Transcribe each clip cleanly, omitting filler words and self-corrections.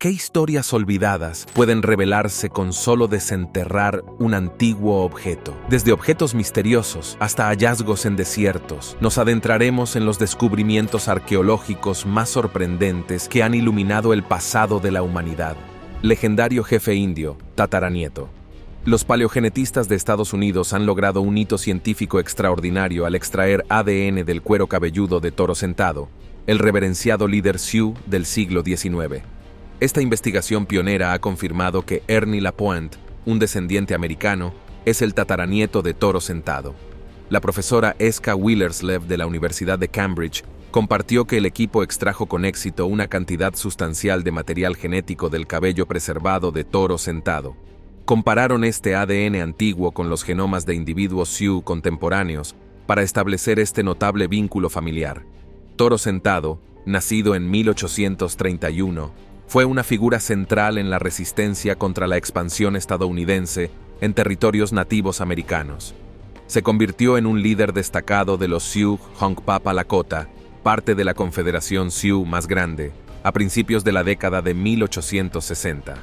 ¿Qué historias olvidadas pueden revelarse con solo desenterrar un antiguo objeto? Desde objetos misteriosos hasta hallazgos en desiertos, nos adentraremos en los descubrimientos arqueológicos más sorprendentes que han iluminado el pasado de la humanidad. Legendario jefe indio, tataranieto. Los paleogenetistas de Estados Unidos han logrado un hito científico extraordinario al extraer ADN del cuero cabelludo de Toro Sentado, el reverenciado líder Sioux del siglo XIX. Esta investigación pionera ha confirmado que Ernie Lapointe, un descendiente americano, es el tataranieto de Toro Sentado. La profesora Eska Willerslev de la Universidad de Cambridge compartió que el equipo extrajo con éxito una cantidad sustancial de material genético del cabello preservado de Toro Sentado. Compararon este ADN antiguo con los genomas de individuos Sioux contemporáneos para establecer este notable vínculo familiar. Toro Sentado, nacido en 1831, fue una figura central en la resistencia contra la expansión estadounidense en territorios nativos americanos. Se convirtió en un líder destacado de los Sioux Hunkpapa Lakota, parte de la confederación Sioux más grande, a principios de la década de 1860.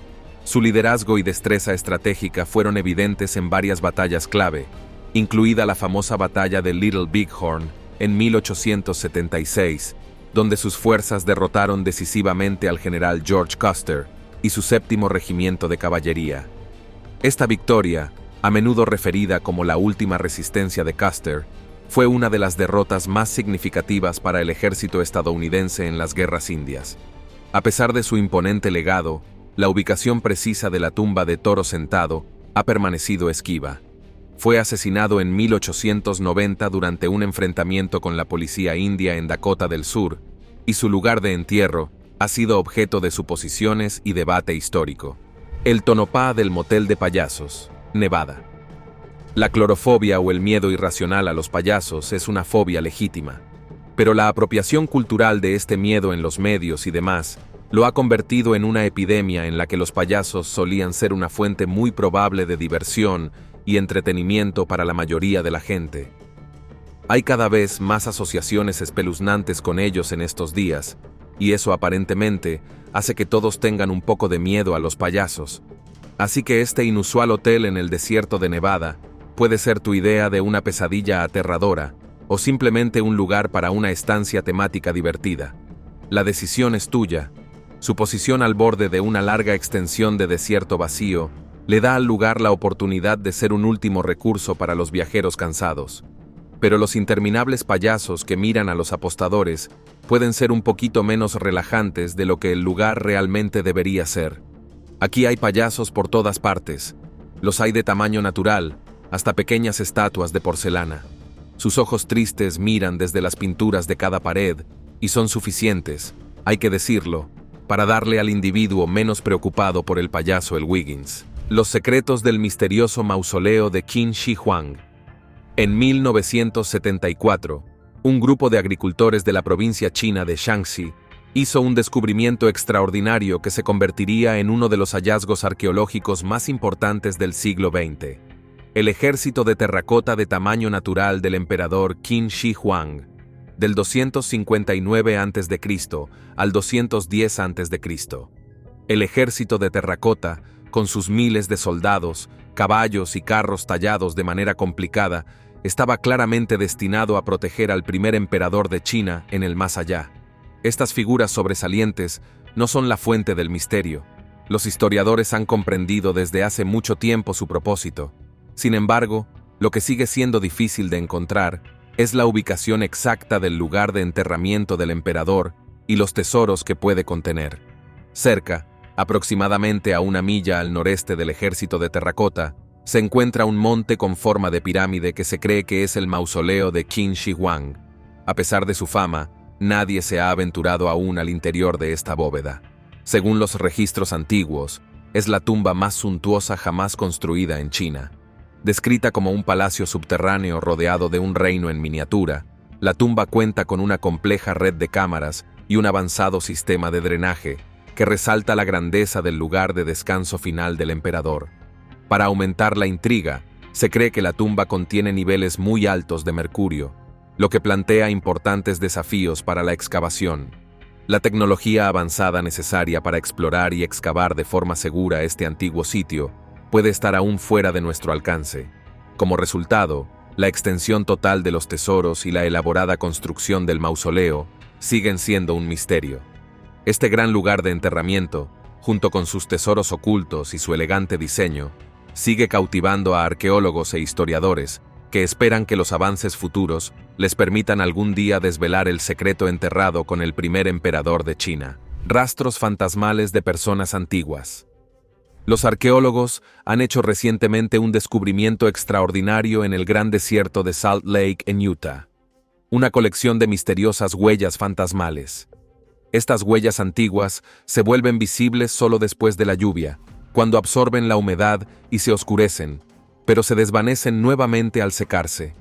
Su liderazgo y destreza estratégica fueron evidentes en varias batallas clave, incluida la famosa batalla de Little Bighorn en 1876, donde sus fuerzas derrotaron decisivamente al general George Custer y su 7º regimiento de caballería. Esta victoria, a menudo referida como la última resistencia de Custer, fue una de las derrotas más significativas para el ejército estadounidense en las guerras indias. A pesar de su imponente legado, la ubicación precisa de la tumba de Toro Sentado ha permanecido esquiva. Fue asesinado en 1890 durante un enfrentamiento con la policía india en Dakota del Sur, y su lugar de entierro ha sido objeto de suposiciones y debate histórico. El Tonopah del Motel de Payasos, Nevada. La clorofobia o el miedo irracional a los payasos es una fobia legítima, pero la apropiación cultural de este miedo en los medios y demás lo ha convertido en una epidemia en la que los payasos solían ser una fuente muy probable de diversión y entretenimiento para la mayoría de la gente. Hay cada vez más asociaciones espeluznantes con ellos en estos días, y eso aparentemente hace que todos tengan un poco de miedo a los payasos. Así que este inusual hotel en el desierto de Nevada puede ser tu idea de una pesadilla aterradora, o simplemente un lugar para una estancia temática divertida. La decisión es tuya. Su posición al borde de una larga extensión de desierto vacío le da al lugar la oportunidad de ser un último recurso para los viajeros cansados. Pero los interminables payasos que miran a los apostadores pueden ser un poquito menos relajantes de lo que el lugar realmente debería ser. Aquí hay payasos por todas partes. Los hay de tamaño natural, hasta pequeñas estatuas de porcelana. Sus ojos tristes miran desde las pinturas de cada pared y son suficientes, hay que decirlo, para darle al individuo menos preocupado por el payaso el Wiggins. Los secretos del misterioso mausoleo de Qin Shi Huang. En 1974, un grupo de agricultores de la provincia china de Shaanxi hizo un descubrimiento extraordinario que se convertiría en uno de los hallazgos arqueológicos más importantes del siglo XX. El ejército de terracota de tamaño natural del emperador Qin Shi Huang, del 259 a.C. al 210 a.C. El ejército de terracota, con sus miles de soldados, caballos y carros tallados de manera complicada, estaba claramente destinado a proteger al primer emperador de China en el más allá. Estas figuras sobresalientes no son la fuente del misterio. Los historiadores han comprendido desde hace mucho tiempo su propósito. Sin embargo, lo que sigue siendo difícil de encontrar es la ubicación exacta del lugar de enterramiento del emperador y los tesoros que puede contener. Cerca, aproximadamente a 1 milla al noreste del ejército de terracota, se encuentra un monte con forma de pirámide que se cree que es el mausoleo de Qin Shi Huang. A pesar de su fama, nadie se ha aventurado aún al interior de esta bóveda. Según los registros antiguos, es la tumba más suntuosa jamás construida en China. Descrita como un palacio subterráneo rodeado de un reino en miniatura, la tumba cuenta con una compleja red de cámaras y un avanzado sistema de drenaje que resalta la grandeza del lugar de descanso final del emperador. Para aumentar la intriga, se cree que la tumba contiene niveles muy altos de mercurio, lo que plantea importantes desafíos para la excavación. La tecnología avanzada necesaria para explorar y excavar de forma segura este antiguo sitio puede estar aún fuera de nuestro alcance. Como resultado, la extensión total de los tesoros y la elaborada construcción del mausoleo siguen siendo un misterio. Este gran lugar de enterramiento, junto con sus tesoros ocultos y su elegante diseño, sigue cautivando a arqueólogos e historiadores que esperan que los avances futuros les permitan algún día desvelar el secreto enterrado con el primer emperador de China. Rastros fantasmales de personas antiguas. Los arqueólogos han hecho recientemente un descubrimiento extraordinario en el gran desierto de Salt Lake en Utah. Una colección de misteriosas huellas fantasmales. Estas huellas antiguas se vuelven visibles solo después de la lluvia, cuando absorben la humedad y se oscurecen, pero se desvanecen nuevamente al secarse.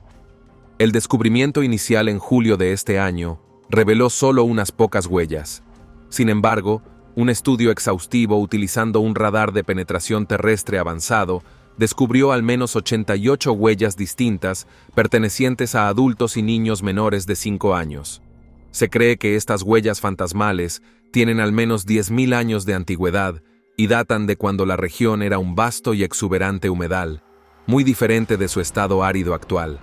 El descubrimiento inicial en julio de este año reveló solo unas pocas huellas. Sin embargo, un estudio exhaustivo utilizando un radar de penetración terrestre avanzado descubrió al menos 88 huellas distintas pertenecientes a adultos y niños menores de 5 años. Se cree que estas huellas fantasmales tienen al menos 10.000 años de antigüedad y datan de cuando la región era un vasto y exuberante humedal, muy diferente de su estado árido actual.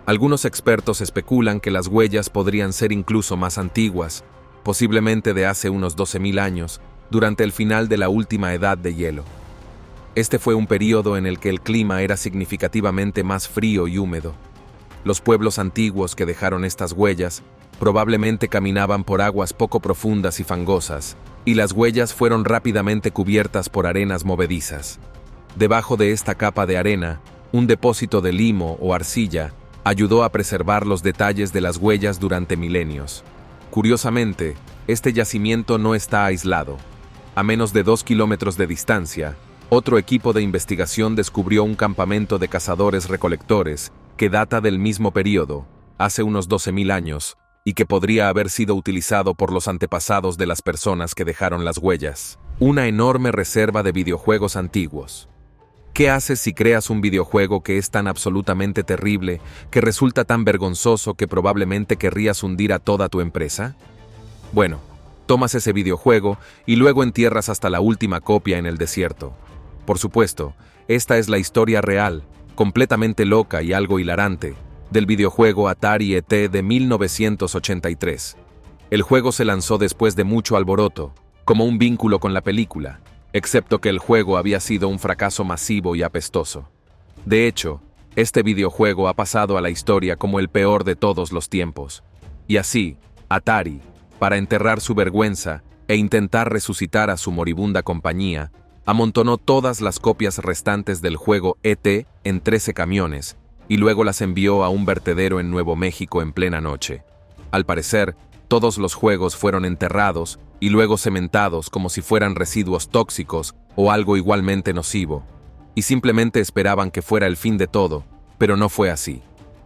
Algunos expertos especulan que las huellas podrían ser incluso más antiguas, posiblemente de hace unos 12.000 años, durante el final de la última edad de hielo. Este fue un período en el que el clima era significativamente más frío y húmedo. Los pueblos antiguos que dejaron estas huellas probablemente caminaban por aguas poco profundas y fangosas, y las huellas fueron rápidamente cubiertas por arenas movedizas. Debajo de esta capa de arena, un depósito de limo o arcilla ayudó a preservar los detalles de las huellas durante milenios. Curiosamente, este yacimiento no está aislado. A menos de 2 kilómetros de distancia, otro equipo de investigación descubrió un campamento de cazadores-recolectores que data del mismo período, hace unos 12.000 años, y que podría haber sido utilizado por los antepasados de las personas que dejaron las huellas. Una enorme reserva de videojuegos antiguos. ¿Qué haces si creas un videojuego que es tan absolutamente terrible, que resulta tan vergonzoso que probablemente querrías hundir a toda tu empresa? Bueno, tomas ese videojuego y luego entierras hasta la última copia en el desierto. Por supuesto, esta es la historia real, completamente loca y algo hilarante, del videojuego Atari ET de 1983. El juego se lanzó después de mucho alboroto, como un vínculo con la película, excepto que el juego había sido un fracaso masivo y apestoso. De hecho, este videojuego ha pasado a la historia como el peor de todos los tiempos. Y así, Atari, para enterrar su vergüenza e intentar resucitar a su moribunda compañía, amontonó todas las copias restantes del juego ET en 13 camiones, y luego las envió a un vertedero en Nuevo México en plena noche. Al parecer, todos los juegos fueron enterrados y luego cementados como si fueran residuos tóxicos o algo igualmente nocivo, y simplemente esperaban que fuera el fin de todo, pero no fue así.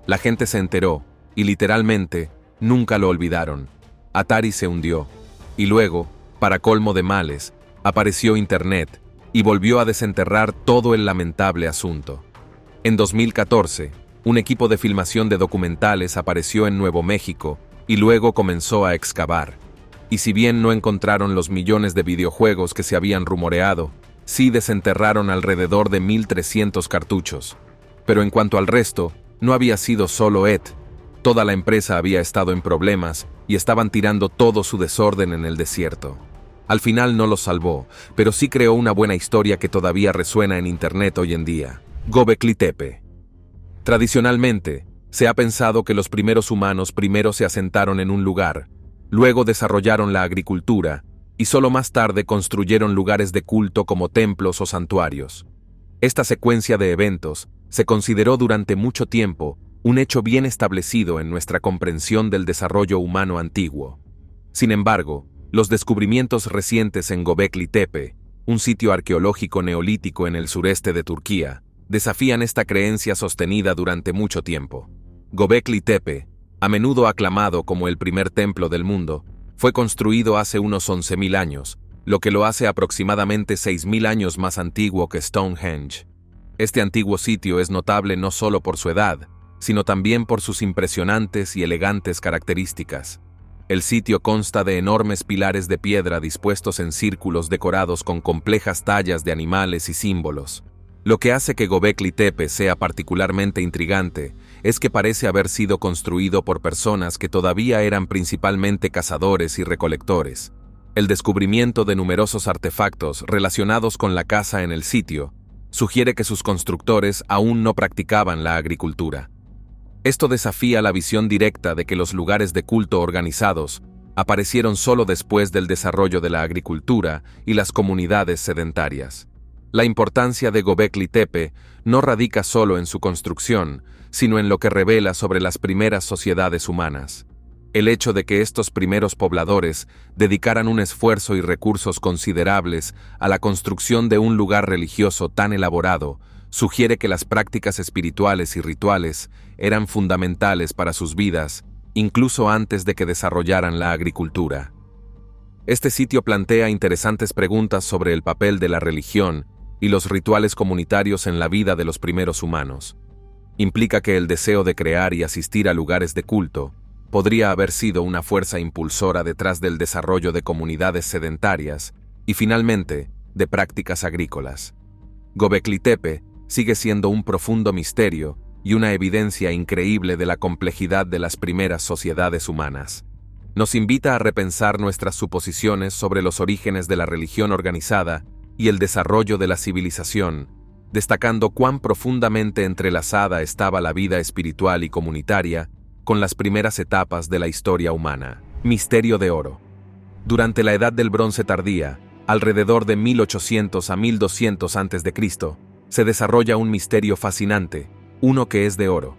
La gente se enteró, y literalmente, nunca lo olvidaron. Atari se hundió, y luego, para colmo de males, apareció Internet, y volvió a desenterrar todo el lamentable asunto. En 2014, un equipo de filmación de documentales apareció en Nuevo México y luego comenzó a excavar. Y si bien no encontraron los millones de videojuegos que se habían rumoreado, sí desenterraron alrededor de 1.300 cartuchos. Pero en cuanto al resto, no había sido solo Ed. Toda la empresa había estado en problemas y estaban tirando todo su desorden en el desierto. Al final no los salvó, pero sí creó una buena historia que todavía resuena en Internet hoy en día. Göbekli Tepe. Tradicionalmente, se ha pensado que los primeros humanos primero se asentaron en un lugar, luego desarrollaron la agricultura, y solo más tarde construyeron lugares de culto como templos o santuarios. Esta secuencia de eventos se consideró durante mucho tiempo un hecho bien establecido en nuestra comprensión del desarrollo humano antiguo. Sin embargo, los descubrimientos recientes en Göbekli Tepe, un sitio arqueológico neolítico en el sureste de Turquía, desafían esta creencia sostenida durante mucho tiempo. Göbekli Tepe, a menudo aclamado como el primer templo del mundo, fue construido hace unos 11.000 años, lo que lo hace aproximadamente 6.000 años más antiguo que Stonehenge. Este antiguo sitio es notable no solo por su edad, sino también por sus impresionantes y elegantes características. El sitio consta de enormes pilares de piedra dispuestos en círculos decorados con complejas tallas de animales y símbolos. Lo que hace que Göbekli Tepe sea particularmente intrigante es que parece haber sido construido por personas que todavía eran principalmente cazadores y recolectores. El descubrimiento de numerosos artefactos relacionados con la caza en el sitio sugiere que sus constructores aún no practicaban la agricultura. Esto desafía la visión directa de que los lugares de culto organizados aparecieron solo después del desarrollo de la agricultura y las comunidades sedentarias. La importancia de Göbekli Tepe no radica solo en su construcción, sino en lo que revela sobre las primeras sociedades humanas. El hecho de que estos primeros pobladores dedicaran un esfuerzo y recursos considerables a la construcción de un lugar religioso tan elaborado sugiere que las prácticas espirituales y rituales eran fundamentales para sus vidas, incluso antes de que desarrollaran la agricultura. Este sitio plantea interesantes preguntas sobre el papel de la religión y los rituales comunitarios en la vida de los primeros humanos. Implica que el deseo de crear y asistir a lugares de culto podría haber sido una fuerza impulsora detrás del desarrollo de comunidades sedentarias y, finalmente, de prácticas agrícolas. Göbekli Tepe sigue siendo un profundo misterio y una evidencia increíble de la complejidad de las primeras sociedades humanas. Nos invita a repensar nuestras suposiciones sobre los orígenes de la religión organizada y el desarrollo de la civilización, destacando cuán profundamente entrelazada estaba la vida espiritual y comunitaria con las primeras etapas de la historia humana. Misterio de oro. Durante la Edad del Bronce tardía, alrededor de 1800 a 1200 a.C., se desarrolla un misterio fascinante, uno que es de oro.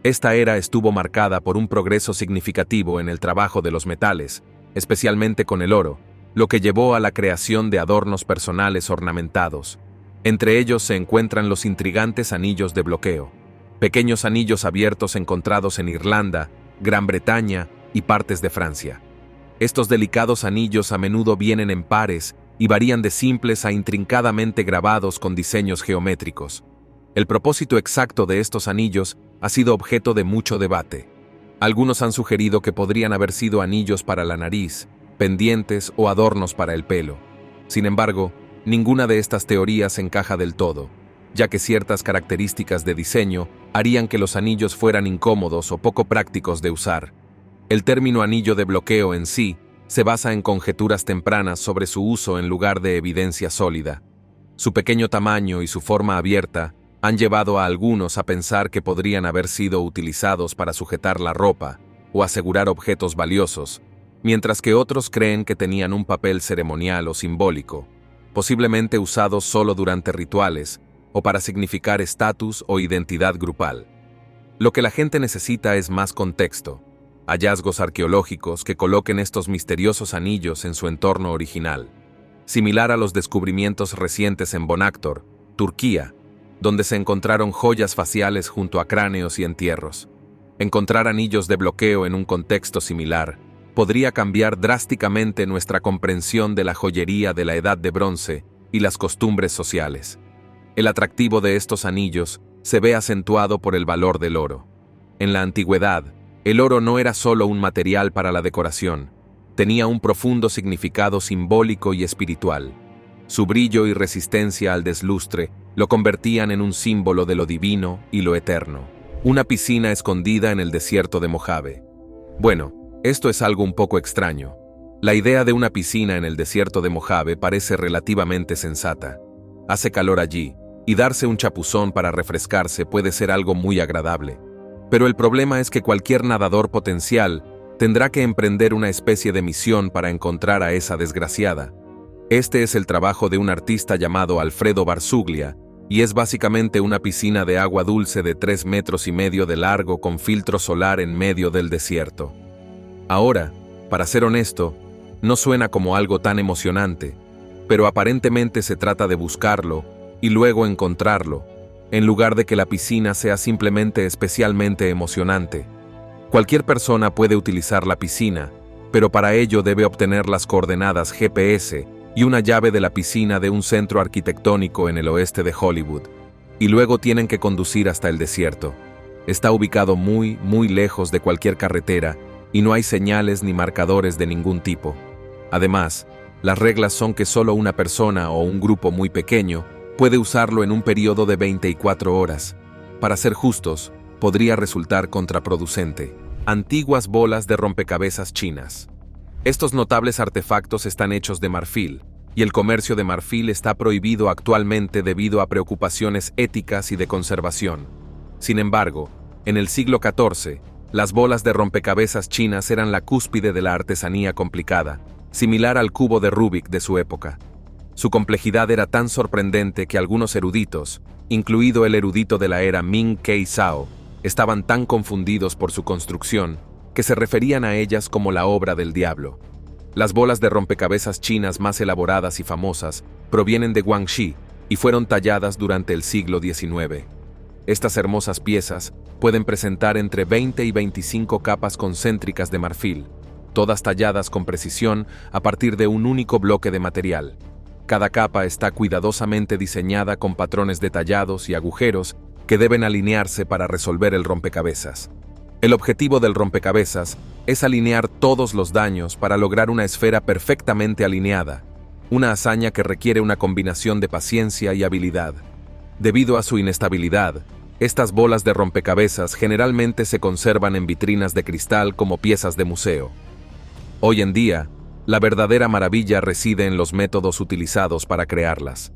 Esta era estuvo marcada por un progreso significativo en el trabajo de los metales, especialmente con el oro, lo que llevó a la creación de adornos personales ornamentados. Entre ellos se encuentran los intrigantes anillos de bloqueo, pequeños anillos abiertos encontrados en Irlanda, Gran Bretaña y partes de Francia. Estos delicados anillos a menudo vienen en pares y varían de simples a intrincadamente grabados con diseños geométricos. El propósito exacto de estos anillos ha sido objeto de mucho debate. Algunos han sugerido que podrían haber sido anillos para la nariz, pendientes o adornos para el pelo. Sin embargo, ninguna de estas teorías encaja del todo, ya que ciertas características de diseño harían que los anillos fueran incómodos o poco prácticos de usar. El término anillo de bloqueo en sí se basa en conjeturas tempranas sobre su uso en lugar de evidencia sólida. Su pequeño tamaño y su forma abierta han llevado a algunos a pensar que podrían haber sido utilizados para sujetar la ropa o asegurar objetos valiosos, mientras que otros creen que tenían un papel ceremonial o simbólico, posiblemente usados solo durante rituales o para significar estatus o identidad grupal. Lo que la gente necesita es más contexto, hallazgos arqueológicos que coloquen estos misteriosos anillos en su entorno original, similar a los descubrimientos recientes en Bonaktor, Turquía, donde se encontraron joyas faciales junto a cráneos y entierros. Encontrar anillos de bloqueo en un contexto similar podría cambiar drásticamente nuestra comprensión de la joyería de la Edad de Bronce y las costumbres sociales. El atractivo de estos anillos se ve acentuado por el valor del oro. En la antigüedad, el oro no era solo un material para la decoración, tenía un profundo significado simbólico y espiritual. Su brillo y resistencia al deslustre lo convertían en un símbolo de lo divino y lo eterno. Una piscina escondida en el desierto de Mojave. Bueno, esto es algo un poco extraño. La idea de una piscina en el desierto de Mojave parece relativamente sensata. Hace calor allí, y darse un chapuzón para refrescarse puede ser algo muy agradable. Pero el problema es que cualquier nadador potencial tendrá que emprender una especie de misión para encontrar a esa desgraciada. Este es el trabajo de un artista llamado Alfredo Barzuglia, y es básicamente una piscina de agua dulce de 3,5 metros de largo con filtro solar en medio del desierto. Ahora, para ser honesto, no suena como algo tan emocionante, pero aparentemente se trata de buscarlo y luego encontrarlo, en lugar de que la piscina sea simplemente especialmente emocionante. Cualquier persona puede utilizar la piscina, pero para ello debe obtener las coordenadas GPS y una llave de la piscina de un centro arquitectónico en el oeste de Hollywood, y luego tienen que conducir hasta el desierto. Está ubicado muy lejos de cualquier carretera y no hay señales ni marcadores de ningún tipo. Además, las reglas son que solo una persona o un grupo muy pequeño puede usarlo en un periodo de 24 horas. Para ser justos, podría resultar contraproducente. Antiguas bolas de rompecabezas chinas. Estos notables artefactos están hechos de marfil, y el comercio de marfil está prohibido actualmente debido a preocupaciones éticas y de conservación. Sin embargo, en el siglo XIV, las bolas de rompecabezas chinas eran la cúspide de la artesanía complicada, similar al cubo de Rubik de su época. Su complejidad era tan sorprendente que algunos eruditos, incluido el erudito de la era Ming Kei Zhao, estaban tan confundidos por su construcción que se referían a ellas como la obra del diablo. Las bolas de rompecabezas chinas más elaboradas y famosas provienen de Guangxi y fueron talladas durante el siglo XIX. Estas hermosas piezas pueden presentar entre 20 y 25 capas concéntricas de marfil, todas talladas con precisión a partir de un único bloque de material. Cada capa está cuidadosamente diseñada con patrones detallados y agujeros que deben alinearse para resolver el rompecabezas. El objetivo del rompecabezas es alinear todos los daños para lograr una esfera perfectamente alineada, una hazaña que requiere una combinación de paciencia y habilidad. Debido a su inestabilidad, estas bolas de rompecabezas generalmente se conservan en vitrinas de cristal como piezas de museo. Hoy en día, la verdadera maravilla reside en los métodos utilizados para crearlas.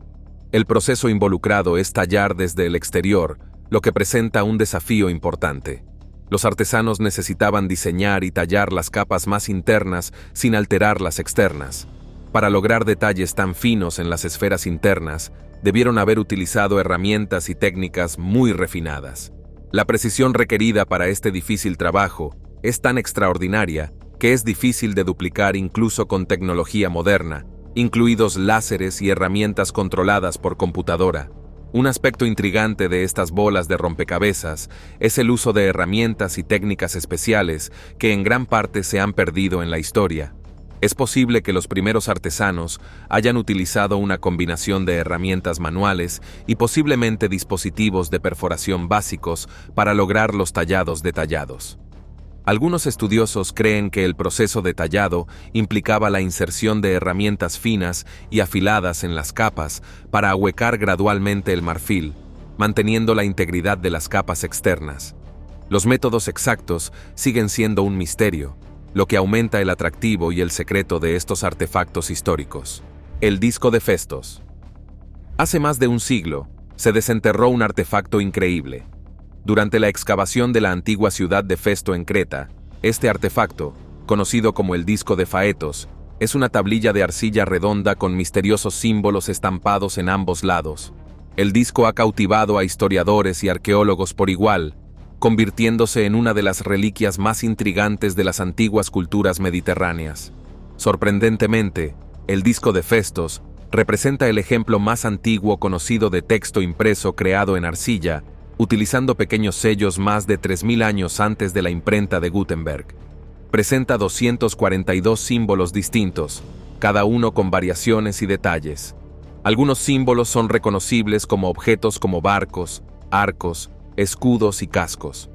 El proceso involucrado es tallar desde el exterior, lo que presenta un desafío importante. Los artesanos necesitaban diseñar y tallar las capas más internas sin alterar las externas. Para lograr detalles tan finos en las esferas internas, debieron haber utilizado herramientas y técnicas muy refinadas. La precisión requerida para este difícil trabajo es tan extraordinaria que es difícil de duplicar incluso con tecnología moderna, incluidos láseres y herramientas controladas por computadora. Un aspecto intrigante de estas bolas de rompecabezas es el uso de herramientas y técnicas especiales que en gran parte se han perdido en la historia. Es posible que los primeros artesanos hayan utilizado una combinación de herramientas manuales y posiblemente dispositivos de perforación básicos para lograr los tallados detallados. Algunos estudiosos creen que el proceso de tallado implicaba la inserción de herramientas finas y afiladas en las capas para ahuecar gradualmente el marfil, manteniendo la integridad de las capas externas. Los métodos exactos siguen siendo un misterio, lo que aumenta el atractivo y el secreto de estos artefactos históricos. El disco de Festos. Hace más de un siglo, se desenterró un artefacto increíble. Durante la excavación de la antigua ciudad de Festo en Creta, este artefacto, conocido como el disco de Faetos, es una tablilla de arcilla redonda con misteriosos símbolos estampados en ambos lados. El disco ha cautivado a historiadores y arqueólogos por igual, convirtiéndose en una de las reliquias más intrigantes de las antiguas culturas mediterráneas. Sorprendentemente, el disco de Festos representa el ejemplo más antiguo conocido de texto impreso creado en arcilla, utilizando pequeños sellos más de 3000 años antes de la imprenta de Gutenberg. Presenta 242 símbolos distintos, cada uno con variaciones y detalles. Algunos símbolos son reconocibles como objetos como barcos, arcos, escudos y cascos.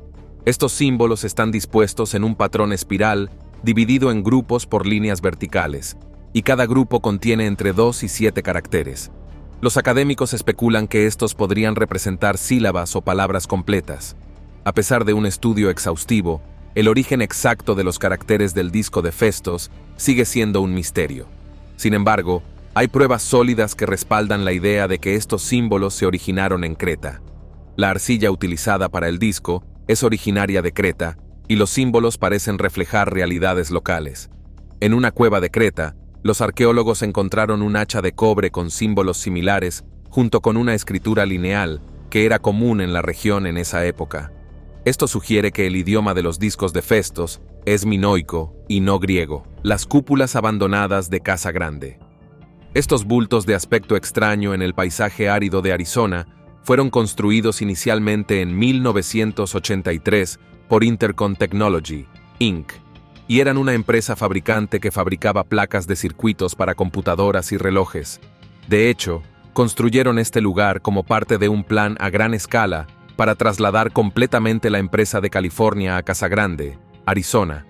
Estos símbolos están dispuestos en un patrón espiral dividido en grupos por líneas verticales, y cada grupo contiene entre 2 y 7 caracteres. Los académicos especulan que estos podrían representar sílabas o palabras completas. A pesar de un estudio exhaustivo, el origen exacto de los caracteres del disco de Festos sigue siendo un misterio. Sin embargo, hay pruebas sólidas que respaldan la idea de que estos símbolos se originaron en Creta. La arcilla utilizada para el disco es originaria de Creta, y los símbolos parecen reflejar realidades locales. En una cueva de Creta, los arqueólogos encontraron un hacha de cobre con símbolos similares, junto con una escritura lineal, que era común en la región en esa época. Esto sugiere que el idioma de los discos de Festos es minoico y no griego. Las cúpulas abandonadas de Casa Grande. Estos bultos de aspecto extraño en el paisaje árido de Arizona fueron construidos inicialmente en 1983 por Intercon Technology, Inc., y eran una empresa fabricante que fabricaba placas de circuitos para computadoras y relojes. De hecho, construyeron este lugar como parte de un plan a gran escala para trasladar completamente la empresa de California a Casa Grande, Arizona.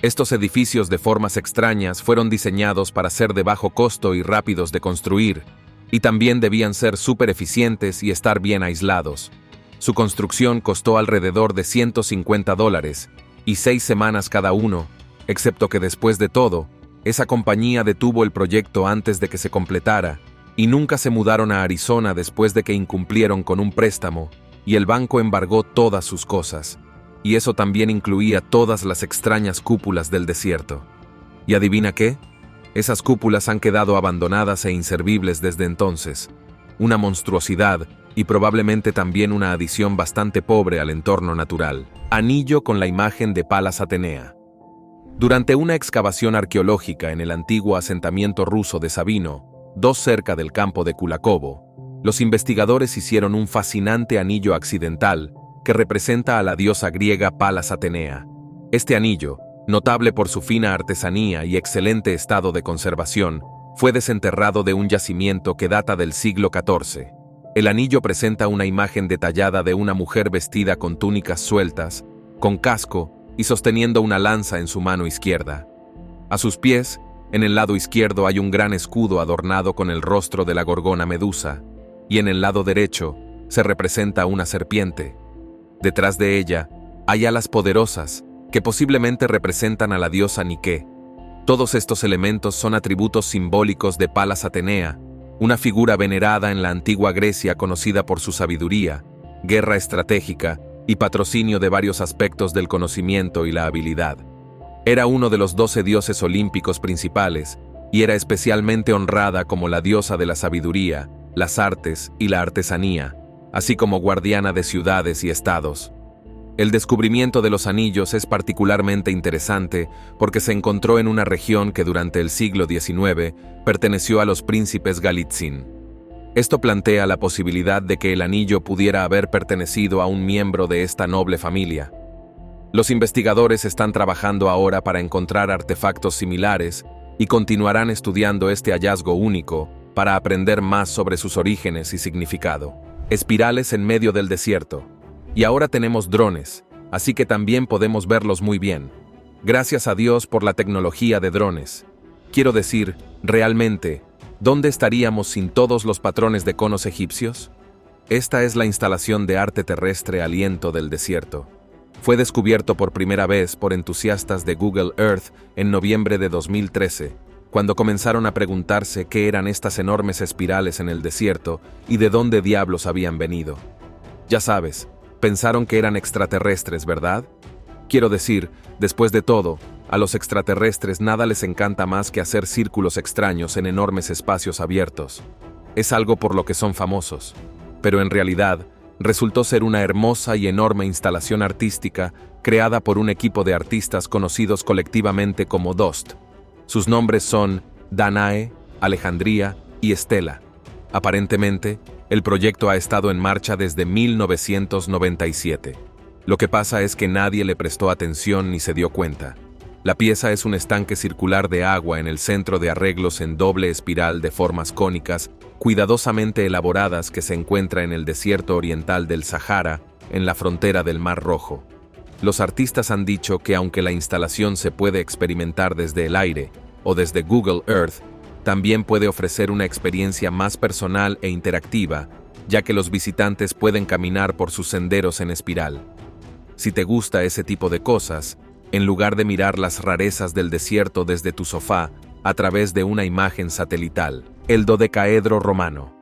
Estos edificios de formas extrañas fueron diseñados para ser de bajo costo y rápidos de construir, y también debían ser súper eficientes y estar bien aislados. Su construcción costó alrededor de $150 y 6 semanas cada uno, excepto que después de todo, esa compañía detuvo el proyecto antes de que se completara, y nunca se mudaron a Arizona después de que incumplieron con un préstamo, y el banco embargó todas sus cosas. Y eso también incluía todas las extrañas cúpulas del desierto. ¿Y adivina qué? Esas cúpulas han quedado abandonadas e inservibles desde entonces. Una monstruosidad y probablemente también una adición bastante pobre al entorno natural. Anillo con la imagen de Palas Atenea. Durante una excavación arqueológica en el antiguo asentamiento ruso de Sabino, 2 cerca del campo de Kulakovo, los investigadores hicieron un fascinante anillo accidental que representa a la diosa griega Palas Atenea. Este anillo, notable por su fina artesanía y excelente estado de conservación, fue desenterrado de un yacimiento que data del siglo XIV. El anillo presenta una imagen detallada de una mujer vestida con túnicas sueltas, con casco y sosteniendo una lanza en su mano izquierda. A sus pies, en el lado izquierdo hay un gran escudo adornado con el rostro de la gorgona Medusa, y en el lado derecho se representa una serpiente. Detrás de ella hay alas poderosas que posiblemente representan a la diosa Nike. Todos estos elementos son atributos simbólicos de Palas Atenea, una figura venerada en la antigua Grecia conocida por su sabiduría, guerra estratégica y patrocinio de varios aspectos del conocimiento y la habilidad. Era uno de los 12 dioses olímpicos principales y era especialmente honrada como la diosa de la sabiduría, las artes y la artesanía, así como guardiana de ciudades y estados. El descubrimiento de los anillos es particularmente interesante porque se encontró en una región que durante el siglo XIX perteneció a los príncipes Galitzin. Esto plantea la posibilidad de que el anillo pudiera haber pertenecido a un miembro de esta noble familia. Los investigadores están trabajando ahora para encontrar artefactos similares y continuarán estudiando este hallazgo único para aprender más sobre sus orígenes y significado. Espirales en medio del desierto. Y ahora tenemos drones, así que también podemos verlos muy bien. Gracias a Dios por la tecnología de drones. Quiero decir, realmente, ¿dónde estaríamos sin todos los patrones de conos egipcios? Esta es la instalación de arte terrestre Aliento del Desierto. Fue descubierto por primera vez por entusiastas de Google Earth en noviembre de 2013, cuando comenzaron a preguntarse qué eran estas enormes espirales en el desierto y de dónde diablos habían venido. Ya sabes, pensaron que eran extraterrestres, ¿verdad? Quiero decir, después de todo, a los extraterrestres nada les encanta más que hacer círculos extraños en enormes espacios abiertos. Es algo por lo que son famosos. Pero en realidad, resultó ser una hermosa y enorme instalación artística creada por un equipo de artistas conocidos colectivamente como DOST. Sus nombres son Danae, Alejandría y Estela. Aparentemente, el proyecto ha estado en marcha desde 1997. Lo que pasa es que nadie le prestó atención ni se dio cuenta. La pieza es un estanque circular de agua en el centro de arreglos en doble espiral de formas cónicas, cuidadosamente elaboradas que se encuentra en el desierto oriental del Sahara, en la frontera del Mar Rojo. Los artistas han dicho que aunque la instalación se puede experimentar desde el aire o desde Google Earth, también puede ofrecer una experiencia más personal e interactiva, ya que los visitantes pueden caminar por sus senderos en espiral. Si te gusta ese tipo de cosas, en lugar de mirar las rarezas del desierto desde tu sofá a través de una imagen satelital, el dodecaedro romano.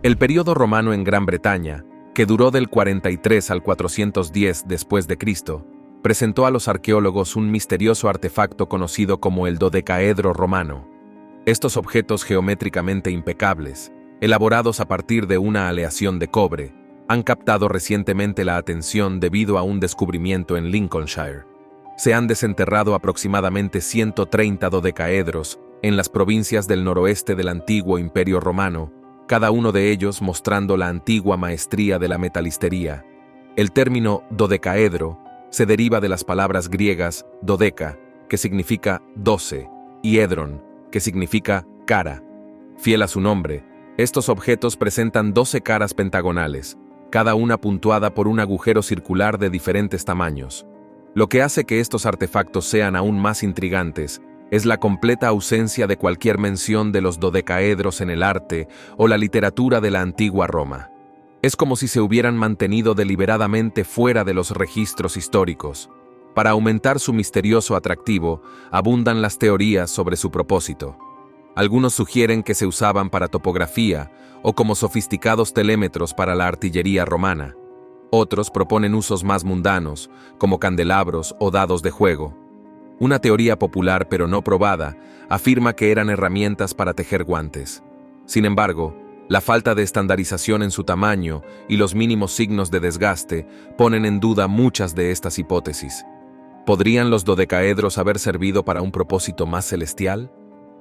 El período romano en Gran Bretaña, que duró del 43 al 410 después de Cristo, presentó a los arqueólogos un misterioso artefacto conocido como el dodecaedro romano. Estos objetos geométricamente impecables, elaborados a partir de una aleación de cobre, han captado recientemente la atención debido a un descubrimiento en Lincolnshire. Se han desenterrado aproximadamente 130 dodecaedros en las provincias del noroeste del antiguo Imperio Romano, cada uno de ellos mostrando la antigua maestría de la metalistería. El término dodecaedro se deriva de las palabras griegas dodeca, que significa 12, y edron, que significa cara. Fiel a su nombre, estos objetos presentan 12 caras pentagonales, cada una puntuada por un agujero circular de diferentes tamaños. Lo que hace que estos artefactos sean aún más intrigantes es la completa ausencia de cualquier mención de los dodecaedros en el arte o la literatura de la antigua Roma. Es como si se hubieran mantenido deliberadamente fuera de los registros históricos. Para aumentar su misterioso atractivo, abundan las teorías sobre su propósito. Algunos sugieren que se usaban para topografía o como sofisticados telémetros para la artillería romana. Otros proponen usos más mundanos, como candelabros o dados de juego. Una teoría popular pero no probada afirma que eran herramientas para tejer guantes. Sin embargo, la falta de estandarización en su tamaño y los mínimos signos de desgaste ponen en duda muchas de estas hipótesis. ¿Podrían los dodecaedros haber servido para un propósito más celestial?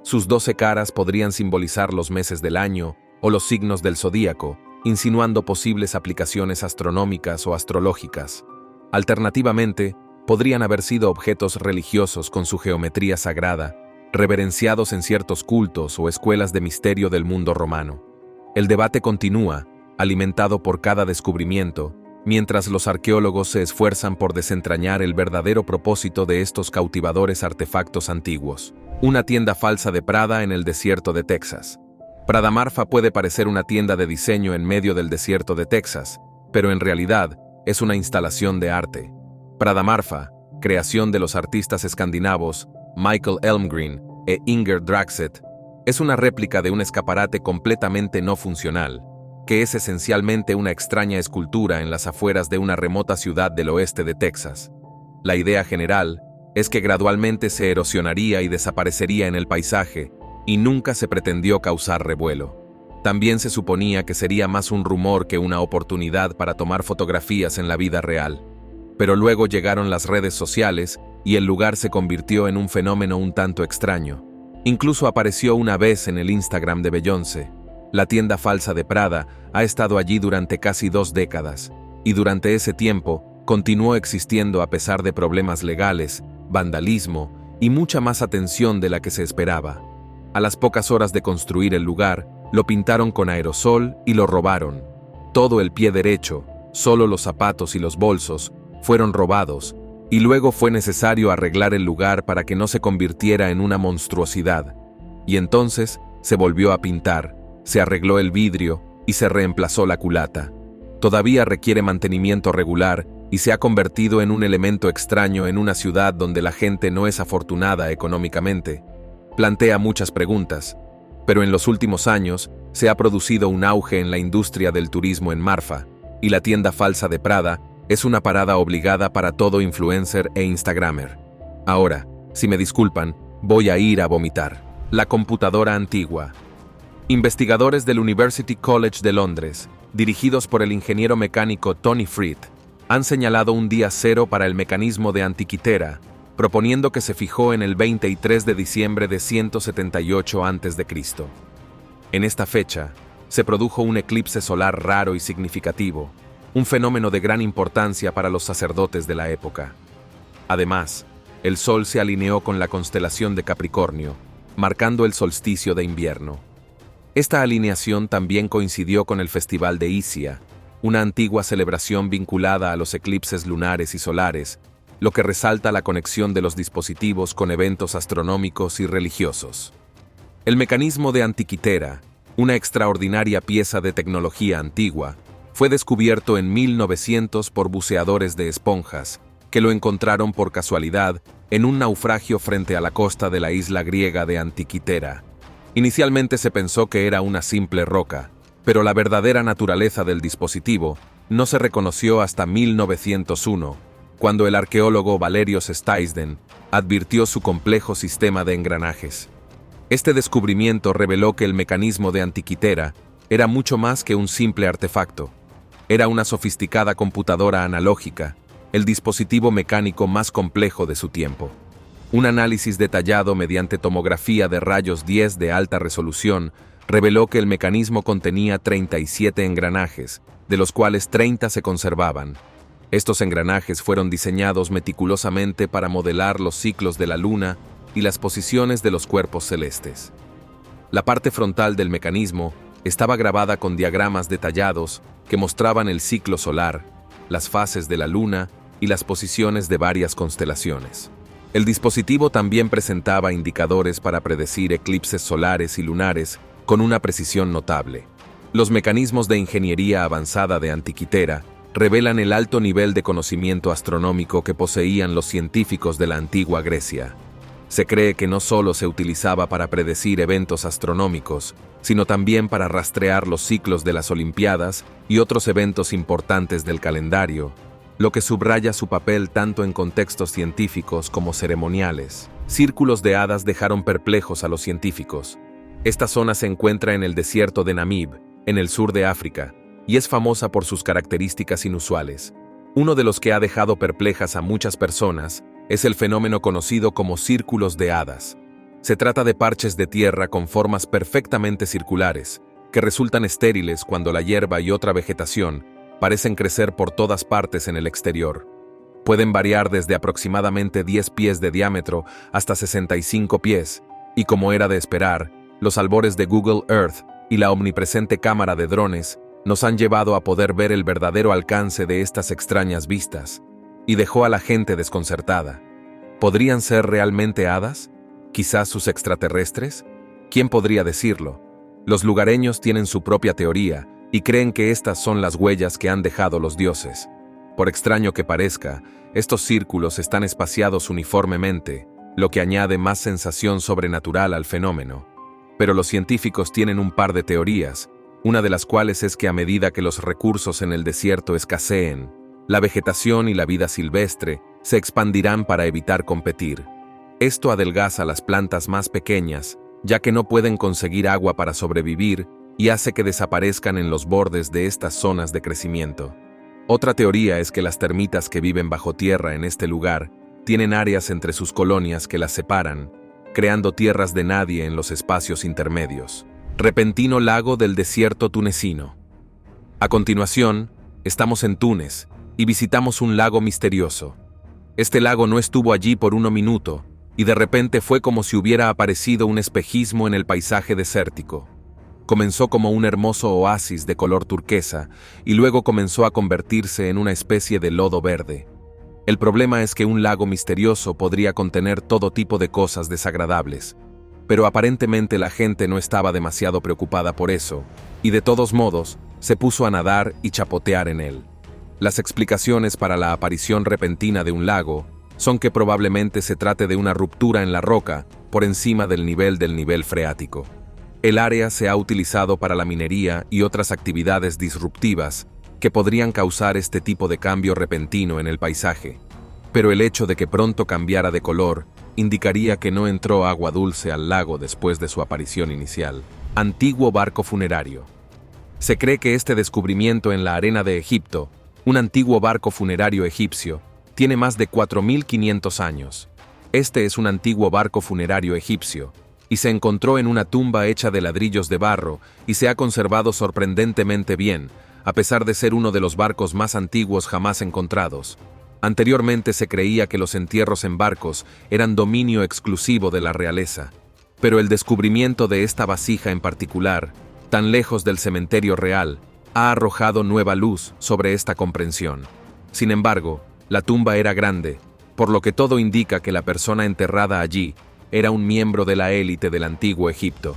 Sus 12 caras podrían simbolizar los meses del año o los signos del zodíaco, insinuando posibles aplicaciones astronómicas o astrológicas. Alternativamente, podrían haber sido objetos religiosos con su geometría sagrada, reverenciados en ciertos cultos o escuelas de misterio del mundo romano. El debate continúa, alimentado por cada descubrimiento, mientras los arqueólogos se esfuerzan por desentrañar el verdadero propósito de estos cautivadores artefactos antiguos. Una tienda falsa de Prada en el desierto de Texas. Prada Marfa puede parecer una tienda de diseño en medio del desierto de Texas, pero en realidad es una instalación de arte. Prada Marfa, creación de los artistas escandinavos Michael Elmgreen e Inger Draxet, es una réplica de un escaparate completamente no funcional, que es esencialmente una extraña escultura en las afueras de una remota ciudad del oeste de Texas. La idea general es que gradualmente se erosionaría y desaparecería en el paisaje, y nunca se pretendió causar revuelo. También se suponía que sería más un rumor que una oportunidad para tomar fotografías en la vida real. Pero luego llegaron las redes sociales y el lugar se convirtió en un fenómeno un tanto extraño. Incluso apareció una vez en el Instagram de Beyoncé. La tienda falsa de Prada ha estado allí durante casi 2 décadas, y durante ese tiempo continuó existiendo a pesar de problemas legales, vandalismo y mucha más atención de la que se esperaba. A las pocas horas de construir el lugar, lo pintaron con aerosol y lo robaron. Todo el pie derecho, solo los zapatos y los bolsos, fueron robados, y luego fue necesario arreglar el lugar para que no se convirtiera en una monstruosidad. Y entonces se volvió a pintar, se arregló el vidrio y se reemplazó la culata. Todavía requiere mantenimiento regular y se ha convertido en un elemento extraño en una ciudad donde la gente no es afortunada económicamente. Plantea muchas preguntas, pero en los últimos años se ha producido un auge en la industria del turismo en Marfa, y la tienda falsa de Prada es una parada obligada para todo influencer e instagramer. Ahora, si me disculpan, voy a ir a vomitar. La computadora antigua. Investigadores del University College de Londres, dirigidos por el ingeniero mecánico Tony Freed, han señalado un día cero para el mecanismo de Antiquitera, proponiendo que se fijó en el 23 de diciembre de 178 a.C. En esta fecha, se produjo un eclipse solar raro y significativo, un fenómeno de gran importancia para los sacerdotes de la época. Además, el Sol se alineó con la constelación de Capricornio, marcando el solsticio de invierno. Esta alineación también coincidió con el Festival de Isia, una antigua celebración vinculada a los eclipses lunares y solares, lo que resalta la conexión de los dispositivos con eventos astronómicos y religiosos. El mecanismo de Antiquitera, una extraordinaria pieza de tecnología antigua, fue descubierto en 1900 por buceadores de esponjas, que lo encontraron por casualidad en un naufragio frente a la costa de la isla griega de Antiquitera. Inicialmente se pensó que era una simple roca, pero la verdadera naturaleza del dispositivo no se reconoció hasta 1901, cuando el arqueólogo Valerios Staisden advirtió su complejo sistema de engranajes. Este descubrimiento reveló que el mecanismo de Antiquitera era mucho más que un simple artefacto. Era una sofisticada computadora analógica, el dispositivo mecánico más complejo de su tiempo. Un análisis detallado mediante tomografía de rayos 10 de alta resolución reveló que el mecanismo contenía 37 engranajes, de los cuales 30 se conservaban. Estos engranajes fueron diseñados meticulosamente para modelar los ciclos de la Luna y las posiciones de los cuerpos celestes. La parte frontal del mecanismo estaba grabada con diagramas detallados que mostraban el ciclo solar, las fases de la Luna y las posiciones de varias constelaciones. El dispositivo también presentaba indicadores para predecir eclipses solares y lunares con una precisión notable. Los mecanismos de ingeniería avanzada de Antikythera revelan el alto nivel de conocimiento astronómico que poseían los científicos de la antigua Grecia. Se cree que no solo se utilizaba para predecir eventos astronómicos, sino también para rastrear los ciclos de las Olimpiadas y otros eventos importantes del calendario, lo que subraya su papel tanto en contextos científicos como ceremoniales. Círculos de hadas dejaron perplejos a los científicos. Esta zona se encuentra en el desierto de Namib, en el sur de África, y es famosa por sus características inusuales. Uno de los que ha dejado perplejas a muchas personas es el fenómeno conocido como círculos de hadas. Se trata de parches de tierra con formas perfectamente circulares, que resultan estériles cuando la hierba y otra vegetación parecen crecer por todas partes en el exterior. Pueden variar desde aproximadamente 10 pies de diámetro hasta 65 pies, y como era de esperar, los albores de Google Earth y la omnipresente cámara de drones nos han llevado a poder ver el verdadero alcance de estas extrañas vistas, y dejó a la gente desconcertada. ¿Podrían ser realmente hadas? ¿Quizás sus extraterrestres? ¿Quién podría decirlo? Los lugareños tienen su propia teoría y creen que estas son las huellas que han dejado los dioses. Por extraño que parezca, estos círculos están espaciados uniformemente, lo que añade más sensación sobrenatural al fenómeno. Pero los científicos tienen un par de teorías, una de las cuales es que a medida que los recursos en el desierto escaseen, la vegetación y la vida silvestre se expandirán para evitar competir. Esto adelgaza las plantas más pequeñas, ya que no pueden conseguir agua para sobrevivir, y hace que desaparezcan en los bordes de estas zonas de crecimiento. Otra teoría es que las termitas que viven bajo tierra en este lugar tienen áreas entre sus colonias que las separan, creando tierras de nadie en los espacios intermedios. Repentino lago del desierto tunecino. A continuación, estamos en Túnez y visitamos un lago misterioso. Este lago no estuvo allí por un minuto, y de repente fue como si hubiera aparecido un espejismo en el paisaje desértico. Comenzó como un hermoso oasis de color turquesa y luego comenzó a convertirse en una especie de lodo verde. El problema es que un lago misterioso podría contener todo tipo de cosas desagradables, pero aparentemente la gente no estaba demasiado preocupada por eso, y de todos modos, se puso a nadar y chapotear en él. Las explicaciones para la aparición repentina de un lago son que probablemente se trate de una ruptura en la roca por encima del nivel freático. El área se ha utilizado para la minería y otras actividades disruptivas que podrían causar este tipo de cambio repentino en el paisaje. Pero el hecho de que pronto cambiara de color indicaría que no entró agua dulce al lago después de su aparición inicial. Antiguo barco funerario. Se cree que este descubrimiento en la arena de Egipto, un antiguo barco funerario egipcio, tiene más de 4.500 años. Este es un antiguo barco funerario egipcio, y se encontró en una tumba hecha de ladrillos de barro y se ha conservado sorprendentemente bien, a pesar de ser uno de los barcos más antiguos jamás encontrados. Anteriormente se creía que los entierros en barcos eran dominio exclusivo de la realeza, pero el descubrimiento de esta vasija en particular, tan lejos del cementerio real, ha arrojado nueva luz sobre esta comprensión. Sin embargo, la tumba era grande, por lo que todo indica que la persona enterrada allí era un miembro de la élite del antiguo Egipto.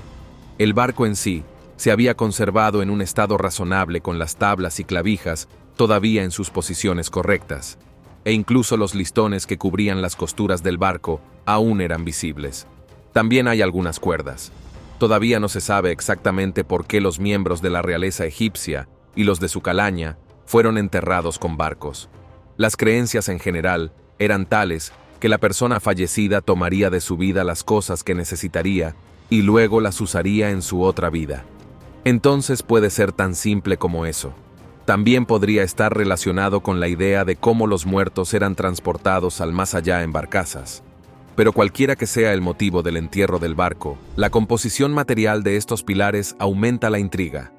El barco en sí se había conservado en un estado razonable con las tablas y clavijas todavía en sus posiciones correctas, e incluso los listones que cubrían las costuras del barco aún eran visibles. También hay algunas cuerdas. Todavía no se sabe exactamente por qué los miembros de la realeza egipcia y los de su calaña fueron enterrados con barcos. Las creencias en general eran tales que la persona fallecida tomaría de su vida las cosas que necesitaría y luego las usaría en su otra vida. Entonces puede ser tan simple como eso. También podría estar relacionado con la idea de cómo los muertos eran transportados al más allá en barcazas. Pero cualquiera que sea el motivo del entierro del barco, la composición material de estos pilares aumenta la intriga.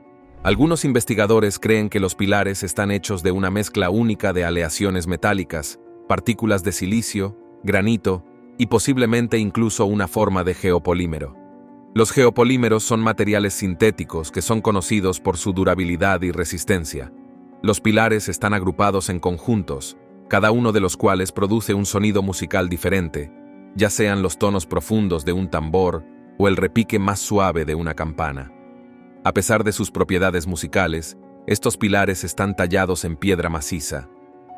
Algunos investigadores creen que los pilares están hechos de una mezcla única de aleaciones metálicas, partículas de silicio, granito y posiblemente incluso una forma de geopolímero. Los geopolímeros son materiales sintéticos que son conocidos por su durabilidad y resistencia. Los pilares están agrupados en conjuntos, cada uno de los cuales produce un sonido musical diferente, ya sean los tonos profundos de un tambor o el repique más suave de una campana. A pesar de sus propiedades musicales, estos pilares están tallados en piedra maciza.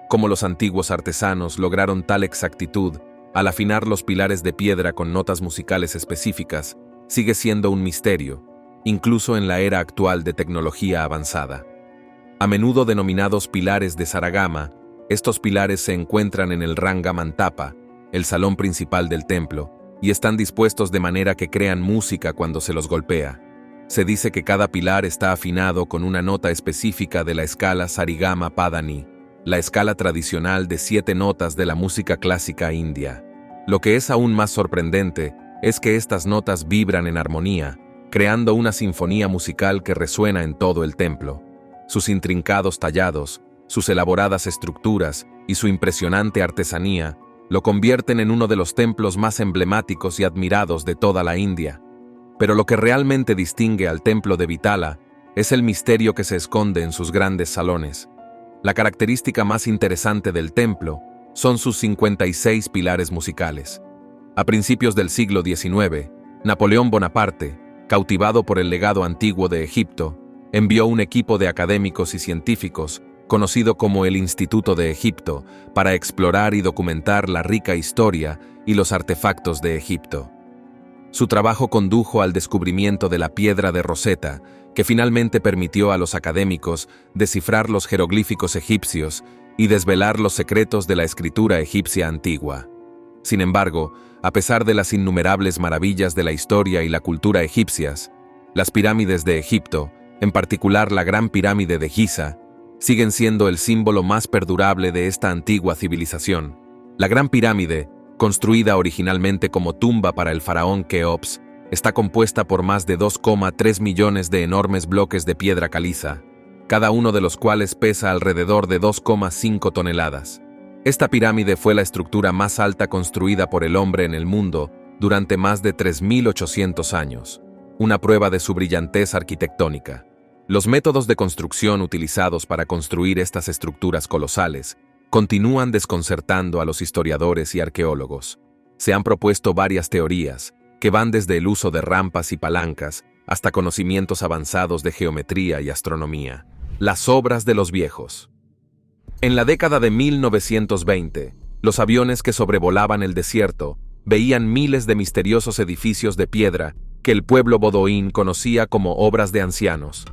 Cómo los antiguos artesanos lograron tal exactitud al afinar los pilares de piedra con notas musicales específicas sigue siendo un misterio, incluso en la era actual de tecnología avanzada. A menudo denominados pilares de Saragama, estos pilares se encuentran en el Ranga Mantapa, el salón principal del templo, y están dispuestos de manera que crean música cuando se los golpea. Se dice que cada pilar está afinado con una nota específica de la escala Sarigama Padani, la escala tradicional de 7 notas de la música clásica india. Lo que es aún más sorprendente es que estas notas vibran en armonía, creando una sinfonía musical que resuena en todo el templo. Sus intrincados tallados, sus elaboradas estructuras y su impresionante artesanía lo convierten en uno de los templos más emblemáticos y admirados de toda la India. Pero lo que realmente distingue al templo de Vitala es el misterio que se esconde en sus grandes salones. La característica más interesante del templo son sus 56 pilares musicales. A principios del siglo XIX, Napoleón Bonaparte, cautivado por el legado antiguo de Egipto, envió un equipo de académicos y científicos, conocido como el Instituto de Egipto, para explorar y documentar la rica historia y los artefactos de Egipto. Su trabajo condujo al descubrimiento de la piedra de Rosetta, que finalmente permitió a los académicos descifrar los jeroglíficos egipcios y desvelar los secretos de la escritura egipcia antigua. Sin embargo, a pesar de las innumerables maravillas de la historia y la cultura egipcias, las pirámides de Egipto, en particular la Gran Pirámide de Giza, siguen siendo el símbolo más perdurable de esta antigua civilización. La Gran Pirámide, construida originalmente como tumba para el faraón Keops, está compuesta por más de 2,3 millones de enormes bloques de piedra caliza, cada uno de los cuales pesa alrededor de 2,5 toneladas. Esta pirámide fue la estructura más alta construida por el hombre en el mundo durante más de 3.800 años, una prueba de su brillantez arquitectónica. Los métodos de construcción utilizados para construir estas estructuras colosales continúan desconcertando a los historiadores y arqueólogos. Se han propuesto varias teorías, que van desde el uso de rampas y palancas hasta conocimientos avanzados de geometría y astronomía. Las obras de los viejos. En la década de 1920, los aviones que sobrevolaban el desierto veían miles de misteriosos edificios de piedra que el pueblo bodoín conocía como obras de ancianos.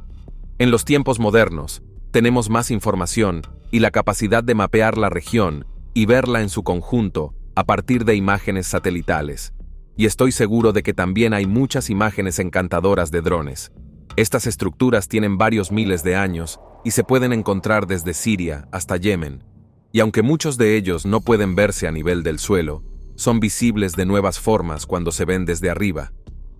En los tiempos modernos, tenemos más información y la capacidad de mapear la región y verla en su conjunto a partir de imágenes satelitales. Y estoy seguro de que también hay muchas imágenes encantadoras de drones. Estas estructuras tienen varios miles de años y se pueden encontrar desde Siria hasta Yemen. Y aunque muchos de ellos no pueden verse a nivel del suelo, son visibles de nuevas formas cuando se ven desde arriba.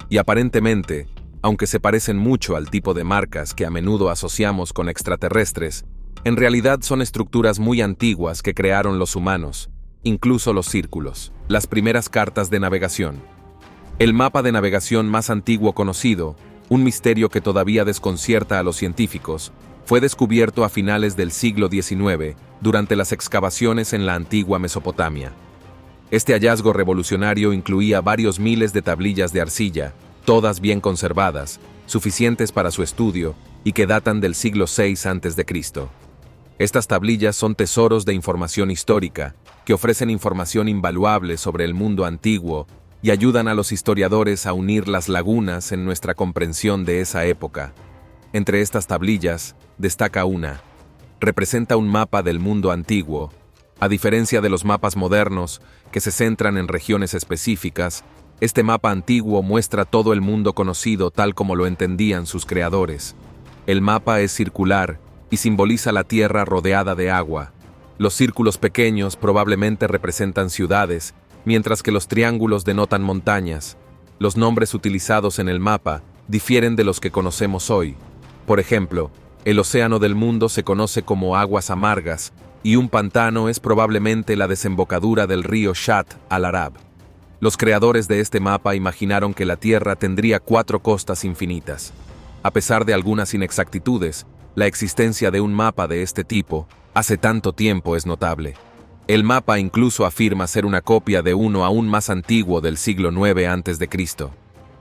Y aparentemente, aunque se parecen mucho al tipo de marcas que a menudo asociamos con extraterrestres, en realidad son estructuras muy antiguas que crearon los humanos, incluso los círculos. Las primeras cartas de navegación. El mapa de navegación más antiguo conocido, un misterio que todavía desconcierta a los científicos, fue descubierto a finales del siglo XIX durante las excavaciones en la antigua Mesopotamia. Este hallazgo revolucionario incluía varios miles de tablillas de arcilla, todas bien conservadas, suficientes para su estudio y que datan del siglo VI a.C. Estas tablillas son tesoros de información histórica que ofrecen información invaluable sobre el mundo antiguo y ayudan a los historiadores a unir las lagunas en nuestra comprensión de esa época. Entre estas tablillas, destaca una. Representa un mapa del mundo antiguo. A diferencia de los mapas modernos, que se centran en regiones específicas, este mapa antiguo muestra todo el mundo conocido tal como lo entendían sus creadores. El mapa es circular y simboliza la tierra rodeada de agua. Los círculos pequeños probablemente representan ciudades, mientras que los triángulos denotan montañas. Los nombres utilizados en el mapa difieren de los que conocemos hoy. Por ejemplo, el océano del mundo se conoce como aguas amargas, y un pantano es probablemente la desembocadura del río Shat al-Arab. Los creadores de este mapa imaginaron que la Tierra tendría 4 costas infinitas. A pesar de algunas inexactitudes, la existencia de un mapa de este tipo hace tanto tiempo es notable. El mapa incluso afirma ser una copia de uno aún más antiguo del siglo IX a.C.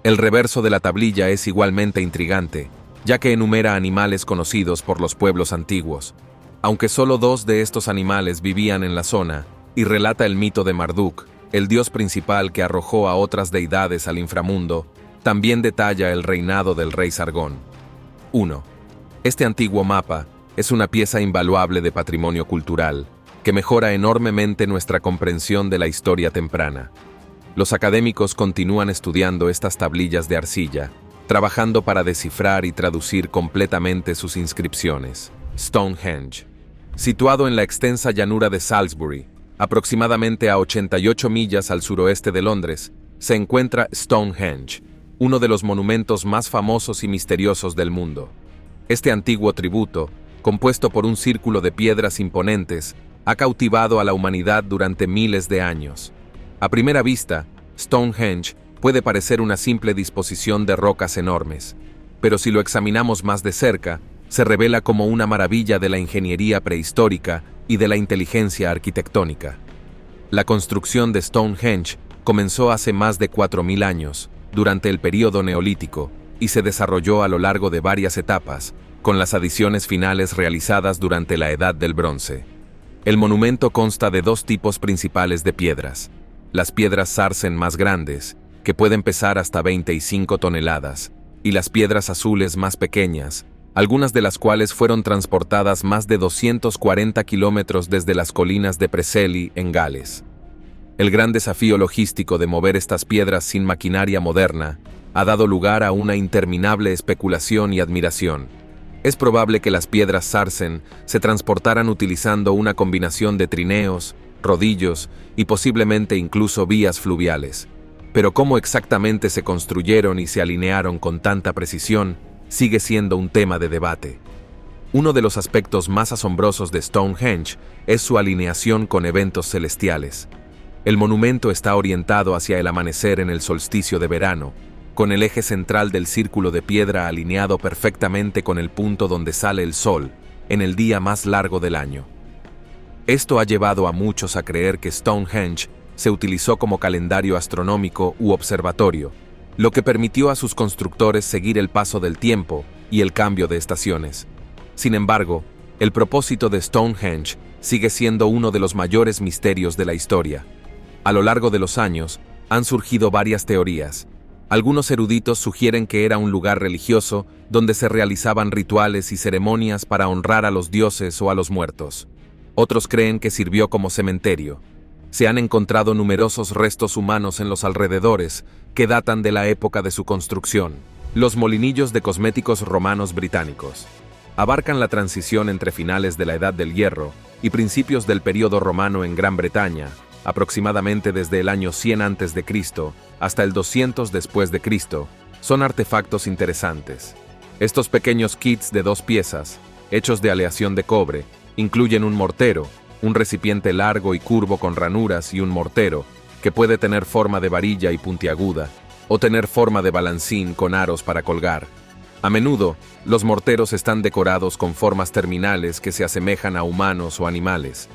El reverso de la tablilla es igualmente intrigante, ya que enumera animales conocidos por los pueblos antiguos. Aunque solo 2 de estos animales vivían en la zona, y relata el mito de Marduk, el dios principal que arrojó a otras deidades al inframundo, también detalla el reinado del rey Sargón. 1. Este antiguo mapa es una pieza invaluable de patrimonio cultural, que mejora enormemente nuestra comprensión de la historia temprana. Los académicos continúan estudiando estas tablillas de arcilla, trabajando para descifrar y traducir completamente sus inscripciones. Stonehenge. Situado en la extensa llanura de Salisbury, aproximadamente a 88 millas al suroeste de Londres, se encuentra Stonehenge, uno de los monumentos más famosos y misteriosos del mundo. Este antiguo tributo, compuesto por un círculo de piedras imponentes, ha cautivado a la humanidad durante miles de años. A primera vista, Stonehenge puede parecer una simple disposición de rocas enormes, pero si lo examinamos más de cerca, se revela como una maravilla de la ingeniería prehistórica y de la inteligencia arquitectónica. La construcción de Stonehenge comenzó hace más de 4.000 años, durante el período neolítico, y se desarrolló a lo largo de varias etapas, con las adiciones finales realizadas durante la Edad del Bronce. El monumento consta de 2 tipos principales de piedras: las piedras sarsen más grandes, que pueden pesar hasta 25 toneladas, y las piedras azules más pequeñas, algunas de las cuales fueron transportadas más de 240 kilómetros desde las colinas de Preseli, en Gales. El gran desafío logístico de mover estas piedras sin maquinaria moderna ha dado lugar a una interminable especulación y admiración. Es probable que las piedras sarsen se transportaran utilizando una combinación de trineos, rodillos y posiblemente incluso vías fluviales. Pero cómo exactamente se construyeron y se alinearon con tanta precisión sigue siendo un tema de debate. Uno de los aspectos más asombrosos de Stonehenge es su alineación con eventos celestiales. El monumento está orientado hacia el amanecer en el solsticio de verano, con el eje central del círculo de piedra alineado perfectamente con el punto donde sale el sol, en el día más largo del año. Esto ha llevado a muchos a creer que Stonehenge se utilizó como calendario astronómico u observatorio, lo que permitió a sus constructores seguir el paso del tiempo y el cambio de estaciones. Sin embargo, el propósito de Stonehenge sigue siendo uno de los mayores misterios de la historia. A lo largo de los años, han surgido varias teorías. Algunos eruditos sugieren que era un lugar religioso donde se realizaban rituales y ceremonias para honrar a los dioses o a los muertos. Otros creen que sirvió como cementerio. Se han encontrado numerosos restos humanos en los alrededores que datan de la época de su construcción. Los molinillos de cosméticos romanos británicos abarcan la transición entre finales de la Edad del Hierro y principios del período romano en Gran Bretaña, aproximadamente desde el año 100 a.C. hasta el 200 después de Cristo, son artefactos interesantes. Estos pequeños kits de 2 piezas, hechos de aleación de cobre, incluyen un mortero, un recipiente largo y curvo con ranuras y un mortero, que puede tener forma de varilla y puntiaguda, o tener forma de balancín con aros para colgar. A menudo, los morteros están decorados con formas terminales que se asemejan a humanos o animales.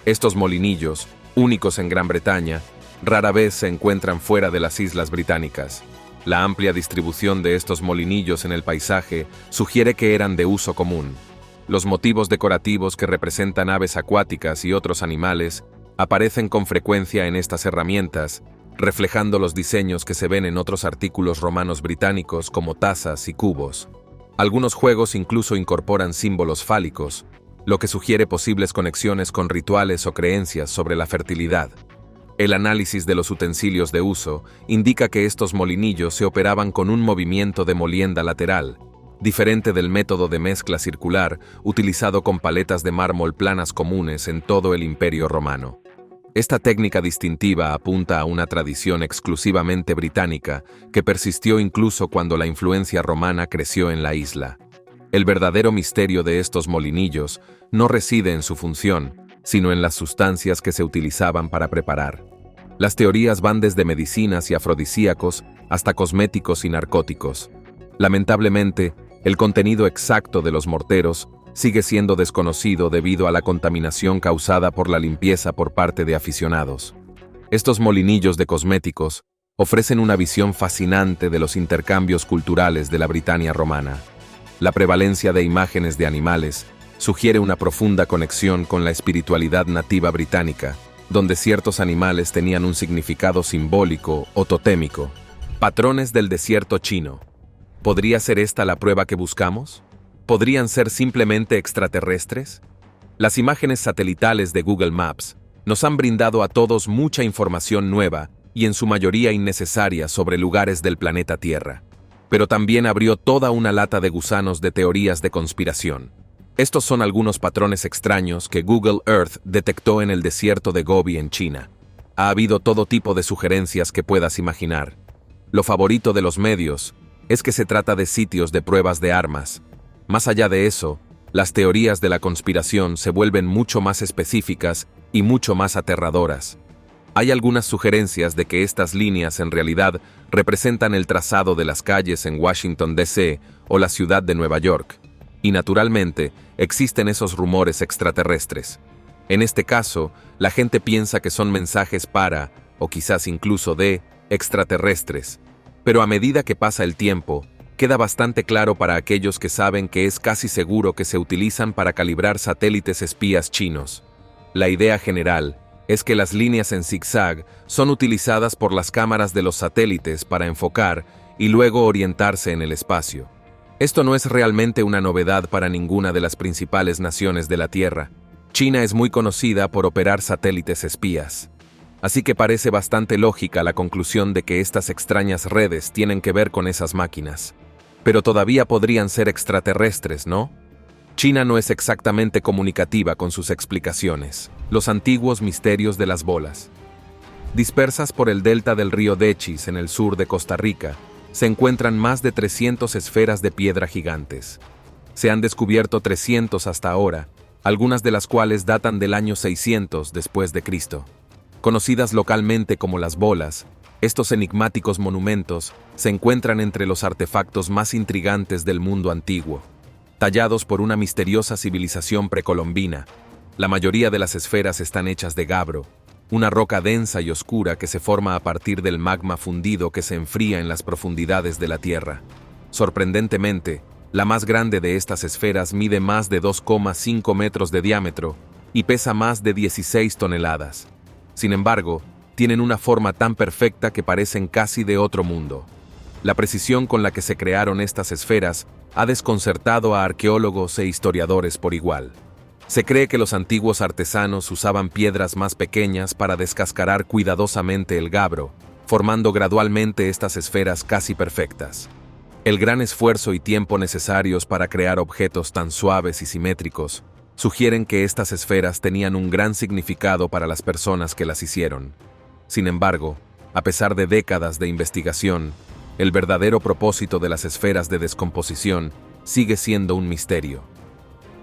Estos molinillos, únicos en Gran Bretaña, rara vez se encuentran fuera de las islas británicas. La amplia distribución de estos molinillos en el paisaje sugiere que eran de uso común. Los motivos decorativos que representan aves acuáticas y otros animales aparecen con frecuencia en estas herramientas, reflejando los diseños que se ven en otros artículos romanos británicos como tazas y cubos. Algunos juegos incluso incorporan símbolos fálicos, lo que sugiere posibles conexiones con rituales o creencias sobre la fertilidad. El análisis de los utensilios de uso indica que estos molinillos se operaban con un movimiento de molienda lateral, diferente del método de mezcla circular utilizado con paletas de mármol planas comunes en todo el Imperio Romano. Esta técnica distintiva apunta a una tradición exclusivamente británica que persistió incluso cuando la influencia romana creció en la isla. El verdadero misterio de estos molinillos no reside en su función, sino en las sustancias que se utilizaban para preparar. Las teorías van desde medicinas y afrodisíacos hasta cosméticos y narcóticos. Lamentablemente, el contenido exacto de los morteros sigue siendo desconocido debido a la contaminación causada por la limpieza por parte de aficionados. Estos molinillos de cosméticos ofrecen una visión fascinante de los intercambios culturales de la Britania romana. La prevalencia de imágenes de animales sugiere una profunda conexión con la espiritualidad nativa británica, donde ciertos animales tenían un significado simbólico o totémico. Patrones del desierto chino. ¿Podría ser esta la prueba que buscamos? ¿Podrían ser simplemente extraterrestres? Las imágenes satelitales de Google Maps nos han brindado a todos mucha información nueva y en su mayoría innecesaria sobre lugares del planeta Tierra. Pero también abrió toda una lata de gusanos de teorías de conspiración. Estos son algunos patrones extraños que Google Earth detectó en el desierto de Gobi en China. Ha habido todo tipo de sugerencias que puedas imaginar. Lo favorito de los medios es que se trata de sitios de pruebas de armas. Más allá de eso, las teorías de la conspiración se vuelven mucho más específicas y mucho más aterradoras. Hay algunas sugerencias de que estas líneas en realidad representan el trazado de las calles en Washington, D.C. o la ciudad de Nueva York. Y naturalmente, existen esos rumores extraterrestres. En este caso, la gente piensa que son mensajes para, o quizás incluso de, extraterrestres. Pero a medida que pasa el tiempo, queda bastante claro para aquellos que saben que es casi seguro que se utilizan para calibrar satélites espías chinos. La idea general es que las líneas en zigzag son utilizadas por las cámaras de los satélites para enfocar y luego orientarse en el espacio. Esto no es realmente una novedad para ninguna de las principales naciones de la Tierra. China es muy conocida por operar satélites espías. Así que parece bastante lógica la conclusión de que estas extrañas redes tienen que ver con esas máquinas. Pero todavía podrían ser extraterrestres, ¿no? China no es exactamente comunicativa con sus explicaciones. Los antiguos misterios de las bolas. Dispersas por el delta del río Dechis en el sur de Costa Rica, se encuentran más de 300 esferas de piedra gigantes. Se han descubierto 300 hasta ahora, algunas de las cuales datan del año 600 después de Cristo. Conocidas localmente como las bolas, estos enigmáticos monumentos se encuentran entre los artefactos más intrigantes del mundo antiguo. Tallados por una misteriosa civilización precolombina, la mayoría de las esferas están hechas de gabbro, una roca densa y oscura que se forma a partir del magma fundido que se enfría en las profundidades de la Tierra. Sorprendentemente, la más grande de estas esferas mide más de 2,5 metros de diámetro y pesa más de 16 toneladas. Sin embargo, tienen una forma tan perfecta que parecen casi de otro mundo. La precisión con la que se crearon estas esferas ha desconcertado a arqueólogos e historiadores por igual. Se cree que los antiguos artesanos usaban piedras más pequeñas para descascarar cuidadosamente el gabbro, formando gradualmente estas esferas casi perfectas. El gran esfuerzo y tiempo necesarios para crear objetos tan suaves y simétricos sugieren que estas esferas tenían un gran significado para las personas que las hicieron. Sin embargo, a pesar de décadas de investigación, el verdadero propósito de las esferas de descomposición sigue siendo un misterio.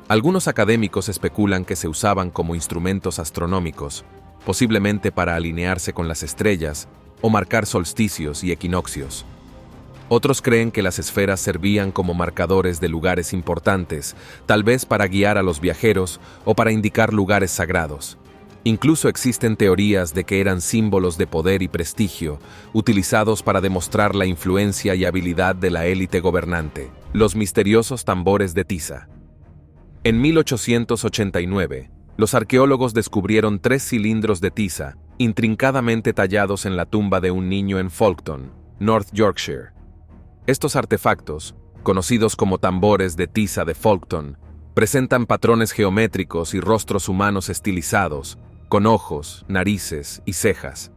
Algunos académicos especulan que se usaban como instrumentos astronómicos, posiblemente para alinearse con las estrellas o marcar solsticios y equinoccios. Otros creen que las esferas servían como marcadores de lugares importantes, tal vez para guiar a los viajeros o para indicar lugares sagrados. Incluso existen teorías de que eran símbolos de poder y prestigio, utilizados para demostrar la influencia y habilidad de la élite gobernante. Los misteriosos tambores de tiza. En 1889, los arqueólogos descubrieron 3 cilindros de tiza, intrincadamente tallados en la tumba de un niño en Folkton, North Yorkshire. Estos artefactos, conocidos como tambores de tiza de Folkton, presentan patrones geométricos y rostros humanos estilizados, con ojos, narices y cejas.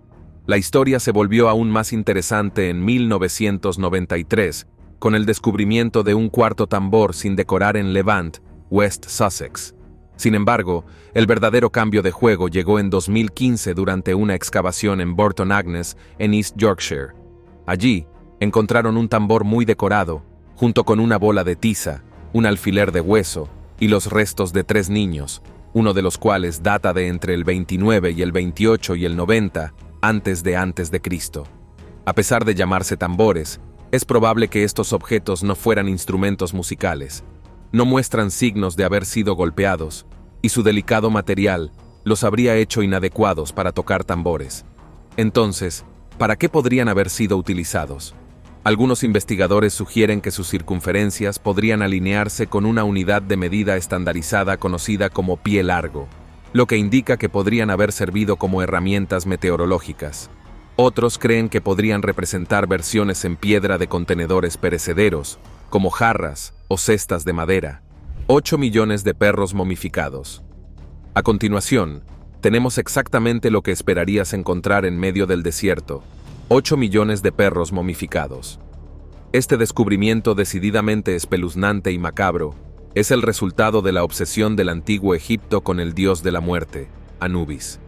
La historia se volvió aún más interesante en 1993, con el descubrimiento de un cuarto tambor sin decorar en Levant, West Sussex. Sin embargo, el verdadero cambio de juego llegó en 2015 durante una excavación en Bourton Agnes, en East Yorkshire. Allí, encontraron un tambor muy decorado, junto con una bola de tiza, un alfiler de hueso y los restos de 3 niños, uno de los cuales data de entre el 29 y el 28 y el 90 antes de Cristo. A pesar de llamarse tambores, es probable que estos objetos no fueran instrumentos musicales. No muestran signos de haber sido golpeados, y su delicado material los habría hecho inadecuados para tocar tambores. Entonces, ¿para qué podrían haber sido utilizados? Algunos investigadores sugieren que sus circunferencias podrían alinearse con una unidad de medida estandarizada conocida como pie largo, lo que indica que podrían haber servido como herramientas meteorológicas. Otros creen que podrían representar versiones en piedra de contenedores perecederos, como jarras o cestas de madera. 8 millones de perros momificados. A continuación, tenemos exactamente lo que esperarías encontrar en medio del desierto: 8 millones de perros momificados. Este descubrimiento decididamente espeluznante y macabro es el resultado de la obsesión del antiguo Egipto con el dios de la muerte, Anubis.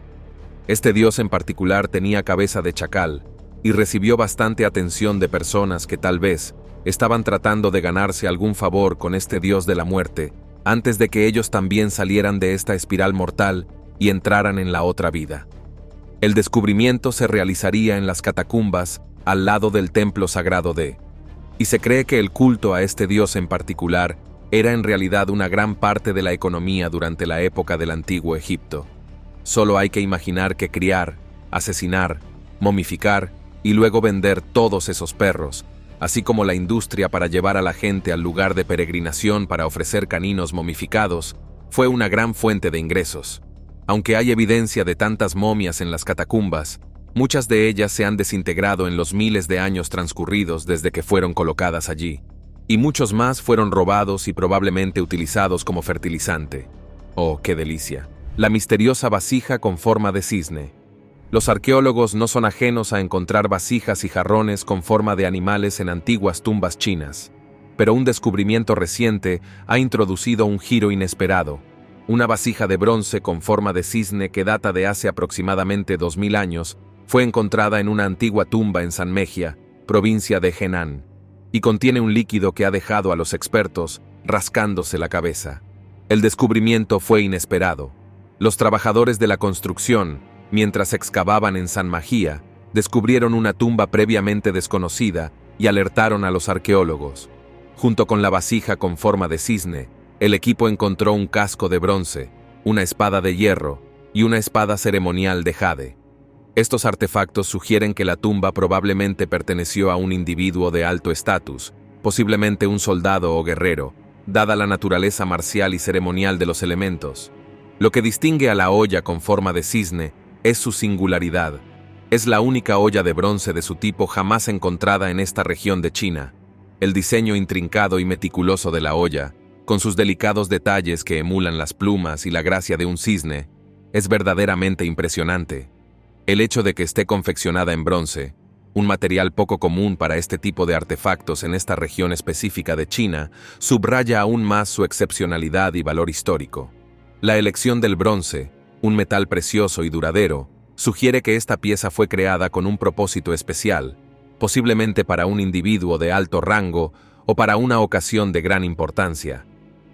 Este dios en particular tenía cabeza de chacal y recibió bastante atención de personas que tal vez estaban tratando de ganarse algún favor con este dios de la muerte antes de que ellos también salieran de esta espiral mortal y entraran en la otra vida. El descubrimiento se realizaría en las catacumbas al lado del templo sagrado y se cree que el culto a este dios en particular era en realidad una gran parte de la economía durante la época del antiguo Egipto. Solo hay que imaginar que criar, asesinar, momificar y luego vender todos esos perros, así como la industria para llevar a la gente al lugar de peregrinación para ofrecer caninos momificados, fue una gran fuente de ingresos. Aunque hay evidencia de tantas momias en las catacumbas, muchas de ellas se han desintegrado en los miles de años transcurridos desde que fueron colocadas allí, y muchos más fueron robados y probablemente utilizados como fertilizante. ¡Oh, qué delicia! La misteriosa vasija con forma de cisne. Los arqueólogos no son ajenos a encontrar vasijas y jarrones con forma de animales en antiguas tumbas chinas, pero un descubrimiento reciente ha introducido un giro inesperado. Una vasija de bronce con forma de cisne que data de hace aproximadamente 2000 años fue encontrada en una antigua tumba en Sanmejia, provincia de Henan, y contiene un líquido que ha dejado a los expertos rascándose la cabeza. El descubrimiento fue inesperado. Los trabajadores de la construcción, mientras excavaban en Sanmejia, descubrieron una tumba previamente desconocida y alertaron a los arqueólogos. Junto con la vasija con forma de cisne, el equipo encontró un casco de bronce, una espada de hierro y una espada ceremonial de jade. Estos artefactos sugieren que la tumba probablemente perteneció a un individuo de alto estatus, posiblemente un soldado o guerrero, dada la naturaleza marcial y ceremonial de los elementos. Lo que distingue a la olla con forma de cisne es su singularidad. Es la única olla de bronce de su tipo jamás encontrada en esta región de China. El diseño intrincado y meticuloso de la olla, con sus delicados detalles que emulan las plumas y la gracia de un cisne, es verdaderamente impresionante. El hecho de que esté confeccionada en bronce, un material poco común para este tipo de artefactos en esta región específica de China, subraya aún más su excepcionalidad y valor histórico. La elección del bronce, un metal precioso y duradero, sugiere que esta pieza fue creada con un propósito especial, posiblemente para un individuo de alto rango o para una ocasión de gran importancia.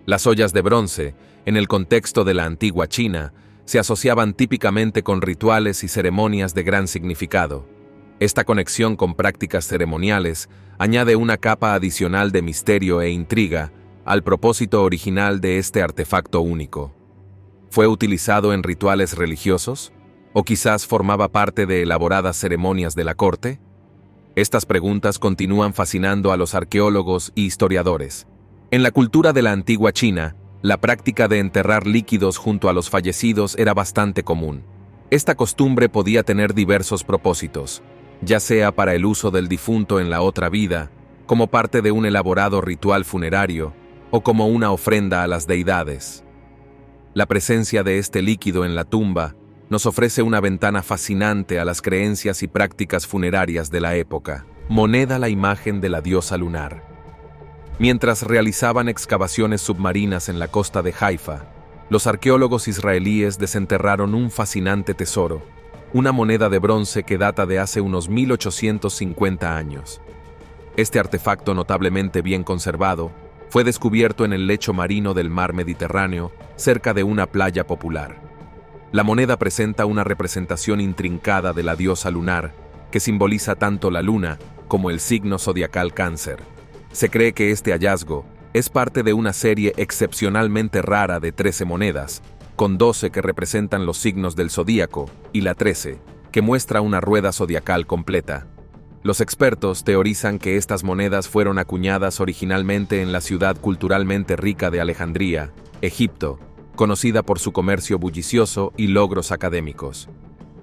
Las ollas de bronce, en el contexto de la antigua China, se asociaban típicamente con rituales y ceremonias de gran significado. Esta conexión con prácticas ceremoniales añade una capa adicional de misterio e intriga al propósito original de este artefacto único. ¿Fue utilizado en rituales religiosos? ¿O quizás formaba parte de elaboradas ceremonias de la corte? Estas preguntas continúan fascinando a los arqueólogos y historiadores. En la cultura de la antigua China, la práctica de enterrar líquidos junto a los fallecidos era bastante común. Esta costumbre podía tener diversos propósitos, ya sea para el uso del difunto en la otra vida, como parte de un elaborado ritual funerario, o como una ofrenda a las deidades. La presencia de este líquido en la tumba nos ofrece una ventana fascinante a las creencias y prácticas funerarias de la época. Moneda la imagen de la diosa lunar. Mientras realizaban excavaciones submarinas en la costa de Haifa, los arqueólogos israelíes desenterraron un fascinante tesoro, una moneda de bronce que data de hace unos 1850 años. Este artefacto notablemente bien conservado fue descubierto en el lecho marino del mar Mediterráneo, cerca de una playa popular. La moneda presenta una representación intrincada de la diosa lunar, que simboliza tanto la luna como el signo zodiacal Cáncer. Se cree que este hallazgo Es parte de una serie excepcionalmente rara de 13 monedas, con 12 que representan los signos del zodíaco y la 13, que muestra una rueda zodiacal completa. Los expertos teorizan que estas monedas fueron acuñadas originalmente en la ciudad culturalmente rica de Alejandría, Egipto, conocida por su comercio bullicioso y logros académicos.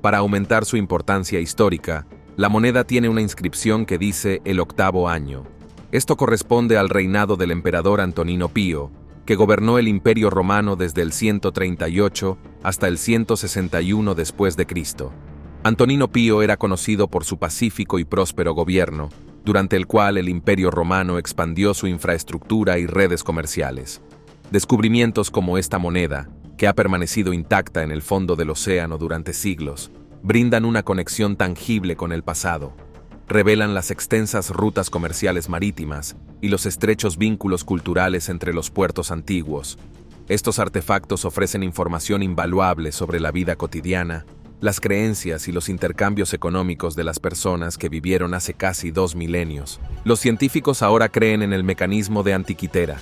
Para aumentar su importancia histórica, la moneda tiene una inscripción que dice el 8º año. Esto corresponde al reinado del emperador Antonino Pío, que gobernó el Imperio Romano desde el 138 hasta el 161 después de Cristo. Antonino Pío era conocido por su pacífico y próspero gobierno, durante el cual el Imperio Romano expandió su infraestructura y redes comerciales. Descubrimientos como esta moneda, que ha permanecido intacta en el fondo del océano durante siglos, brindan una conexión tangible con el pasado. Revelan las extensas rutas comerciales marítimas y los estrechos vínculos culturales entre los puertos antiguos. Estos artefactos ofrecen información invaluable sobre la vida cotidiana, las creencias y los intercambios económicos de las personas que vivieron hace casi 2 milenios. Los científicos ahora creen en el mecanismo de Antiquitera.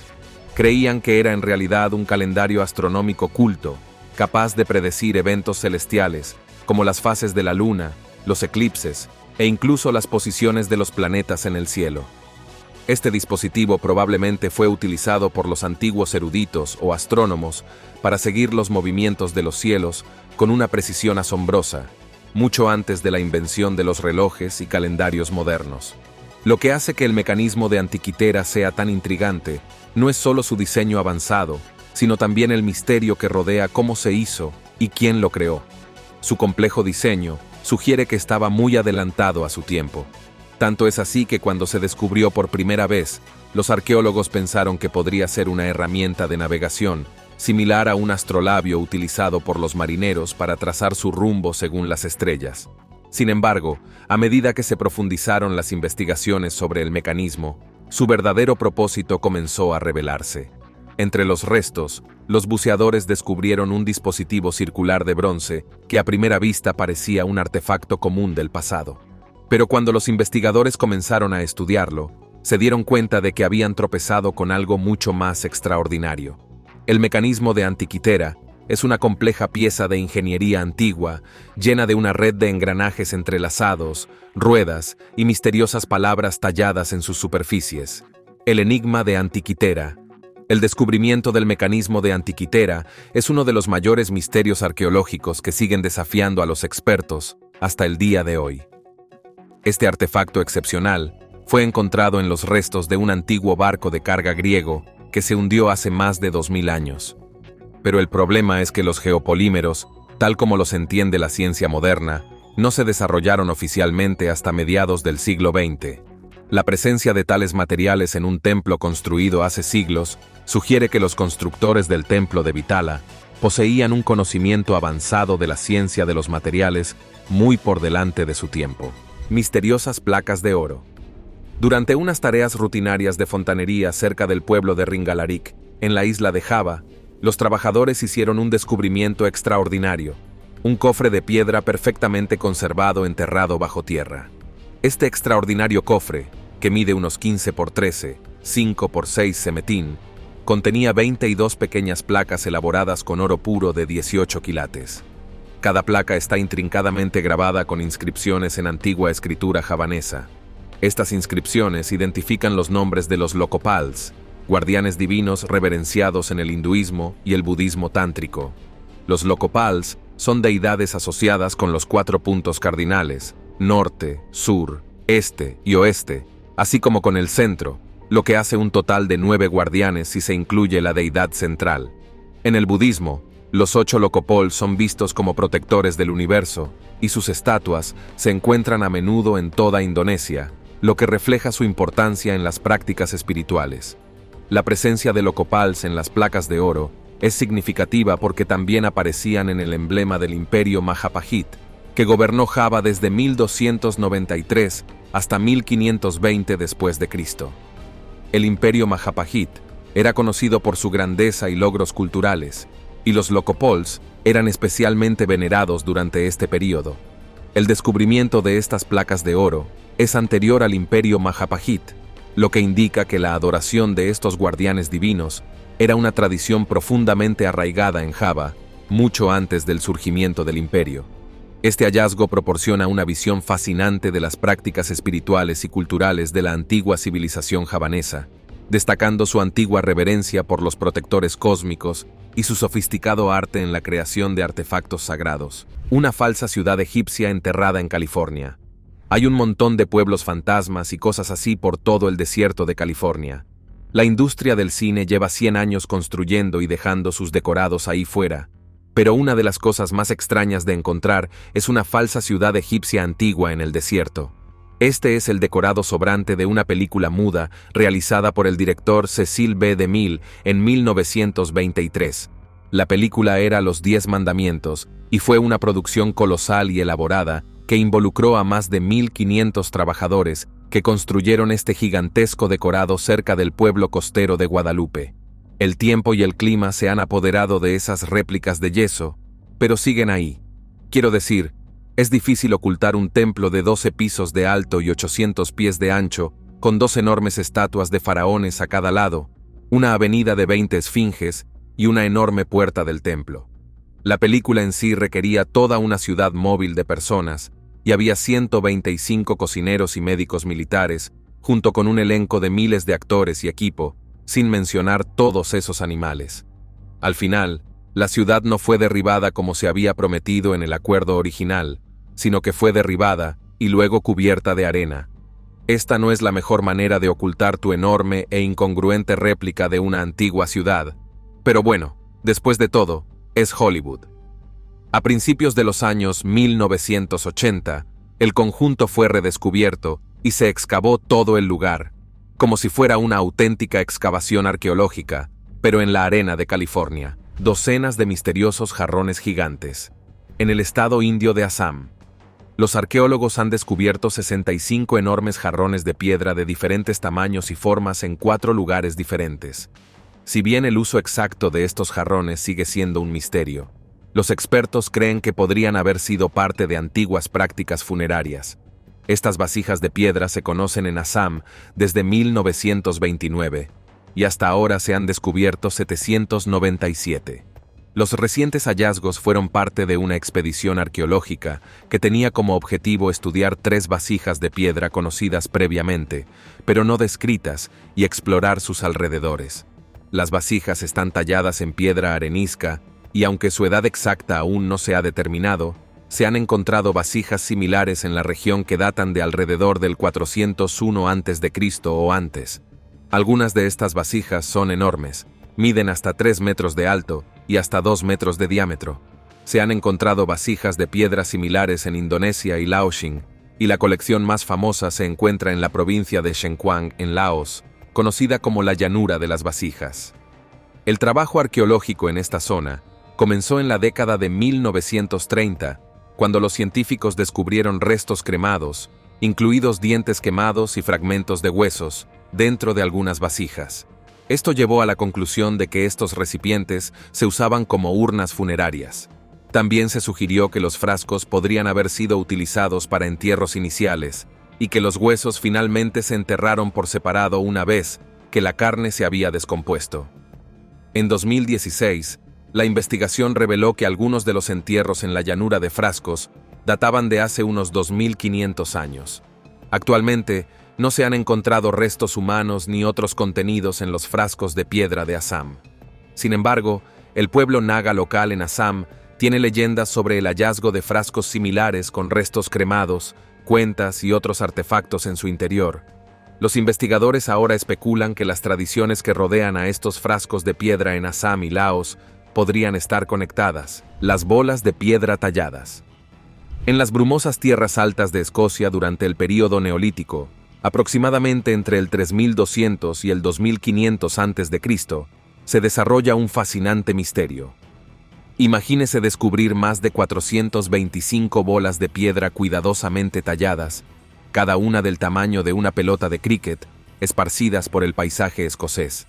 Creían que era en realidad un calendario astronómico culto, capaz de predecir eventos celestiales, como las fases de la luna, los eclipses e incluso las posiciones de los planetas en el cielo. Este dispositivo probablemente fue utilizado por los antiguos eruditos o astrónomos para seguir los movimientos de los cielos con una precisión asombrosa, mucho antes de la invención de los relojes y calendarios modernos. Lo que hace que el mecanismo de Antiquitera sea tan intrigante no es solo su diseño avanzado, sino también el misterio que rodea cómo se hizo y quién lo creó. Su complejo diseño sugiere que estaba muy adelantado a su tiempo. Tanto es así que cuando se descubrió por primera vez, los arqueólogos pensaron que podría ser una herramienta de navegación, similar a un astrolabio utilizado por los marineros para trazar su rumbo según las estrellas. Sin embargo, a medida que se profundizaron las investigaciones sobre el mecanismo, su verdadero propósito comenzó a revelarse. Entre los restos, los buceadores descubrieron un dispositivo circular de bronce que a primera vista parecía un artefacto común del pasado. Pero cuando los investigadores comenzaron a estudiarlo, se dieron cuenta de que habían tropezado con algo mucho más extraordinario. El mecanismo de Antiquitera es una compleja pieza de ingeniería antigua, llena de una red de engranajes entrelazados, ruedas y misteriosas palabras talladas en sus superficies. El enigma de Antiquitera. El descubrimiento del mecanismo de Antiquitera es uno de los mayores misterios arqueológicos que siguen desafiando a los expertos hasta el día de hoy. Este artefacto excepcional fue encontrado en los restos de un antiguo barco de carga griego que se hundió hace más de 2000 años. Pero el problema es que los geopolímeros, tal como los entiende la ciencia moderna, no se desarrollaron oficialmente hasta mediados del siglo XX. La presencia de tales materiales en un templo construido hace siglos sugiere que los constructores del templo de Vitala poseían un conocimiento avanzado de la ciencia de los materiales muy por delante de su tiempo. Misteriosas placas de oro. Durante unas tareas rutinarias de fontanería cerca del pueblo de Ringalarik, en la isla de Java, los trabajadores hicieron un descubrimiento extraordinario, un cofre de piedra perfectamente conservado enterrado bajo tierra. Este extraordinario cofre, que mide unos 15 por 13, 5 por 6 semetín, contenía 22 pequeñas placas elaboradas con oro puro de 18 quilates. Cada placa está intrincadamente grabada con inscripciones en antigua escritura javanesa. Estas inscripciones identifican los nombres de los Lokopals, guardianes divinos reverenciados en el hinduismo y el budismo tántrico. Los Lokopals son deidades asociadas con los 4 puntos cardinales, norte, sur, este y oeste, así como con el centro, lo que hace un total de 9 guardianes si se incluye la deidad central. En el budismo, los 8 Lokopol son vistos como protectores del universo, y sus estatuas se encuentran a menudo en toda Indonesia, lo que refleja su importancia en las prácticas espirituales. La presencia de Lokopals en las placas de oro es significativa porque también aparecían en el emblema del Imperio Majapahit, que gobernó Java desde 1293 hasta 1520 después de Cristo. El Imperio Majapahit era conocido por su grandeza y logros culturales, y los Lokopols eran especialmente venerados durante este período. El descubrimiento de estas placas de oro es anterior al Imperio Majapahit. lo que indica que la adoración de estos guardianes divinos era una tradición profundamente arraigada en Java, mucho antes del surgimiento del imperio. Este hallazgo proporciona una visión fascinante de las prácticas espirituales y culturales de la antigua civilización javanesa, destacando su antigua reverencia por los protectores cósmicos y su sofisticado arte en la creación de artefactos sagrados. Una falsa ciudad egipcia enterrada en California. Hay un montón de pueblos fantasmas y cosas así por todo el desierto de California. La industria del cine lleva 100 años construyendo y dejando sus decorados ahí fuera, pero una de las cosas más extrañas de encontrar es una falsa ciudad egipcia antigua en el desierto. Este es el decorado sobrante de una película muda realizada por el director Cecil B. DeMille en 1923. La película era Los 10 Mandamientos y fue una producción colosal y elaborada que involucró a más de 1.500 trabajadores que construyeron este gigantesco decorado cerca del pueblo costero de Guadalupe. El tiempo y el clima se han apoderado de esas réplicas de yeso, pero siguen ahí. Quiero decir, es difícil ocultar un templo de 12 pisos de alto y 800 pies de ancho, con 2 enormes estatuas de faraones a cada lado, una avenida de 20 esfinges y una enorme puerta del templo. La película en sí requería toda una ciudad móvil de personas, y había 125 cocineros y médicos militares, junto con un elenco de miles de actores y equipo, sin mencionar todos esos animales. Al final, la ciudad no fue derribada como se había prometido en el acuerdo original, sino que fue derribada y luego cubierta de arena. Esta no es la mejor manera de ocultar tu enorme e incongruente réplica de una antigua ciudad. Pero bueno, después de todo, es Hollywood. A principios de los años 1980, el conjunto fue redescubierto y se excavó todo el lugar, como si fuera una auténtica excavación arqueológica, pero en la arena de California. Docenas de misteriosos jarrones gigantes. En el estado indio de Assam, los arqueólogos han descubierto 65 enormes jarrones de piedra de diferentes tamaños y formas en 4 lugares diferentes. Si bien el uso exacto de estos jarrones sigue siendo un misterio, los expertos creen que podrían haber sido parte de antiguas prácticas funerarias. Estas vasijas de piedra se conocen en Assam desde 1929 y hasta ahora se han descubierto 797. Los recientes hallazgos fueron parte de una expedición arqueológica que tenía como objetivo estudiar 3 vasijas de piedra conocidas previamente, pero no descritas, y explorar sus alrededores. Las vasijas están talladas en piedra arenisca y aunque su edad exacta aún no se ha determinado, se han encontrado vasijas similares en la región que datan de alrededor del 401 a.C. o antes. Algunas de estas vasijas son enormes, miden hasta 3 metros de alto y hasta 2 metros de diámetro. Se han encontrado vasijas de piedra similares en Indonesia y Laoxing, y la colección más famosa se encuentra en la provincia de Shenquang, en Laos, conocida como la llanura de las vasijas. El trabajo arqueológico en esta zona comenzó en la década de 1930, cuando los científicos descubrieron restos cremados, incluidos dientes quemados y fragmentos de huesos, dentro de algunas vasijas. Esto llevó a la conclusión de que estos recipientes se usaban como urnas funerarias. También se sugirió que los frascos podrían haber sido utilizados para entierros iniciales, y que los huesos finalmente se enterraron por separado una vez que la carne se había descompuesto. En 2016, la investigación reveló que algunos de los entierros en la llanura de Frascos databan de hace unos 2.500 años. Actualmente, no se han encontrado restos humanos ni otros contenidos en los frascos de piedra de Assam. Sin embargo, el pueblo naga local en Assam tiene leyendas sobre el hallazgo de frascos similares con restos cremados, cuentas y otros artefactos en su interior. Los investigadores ahora especulan que las tradiciones que rodean a estos frascos de piedra en Assam y Laos podrían estar conectadas. Las bolas de piedra talladas. En las brumosas tierras altas de Escocia durante el período neolítico, aproximadamente entre el 3200 y el 2500 a.C., se desarrolla un fascinante misterio. Imagínese descubrir más de 425 bolas de piedra cuidadosamente talladas, cada una del tamaño de una pelota de cricket, esparcidas por el paisaje escocés.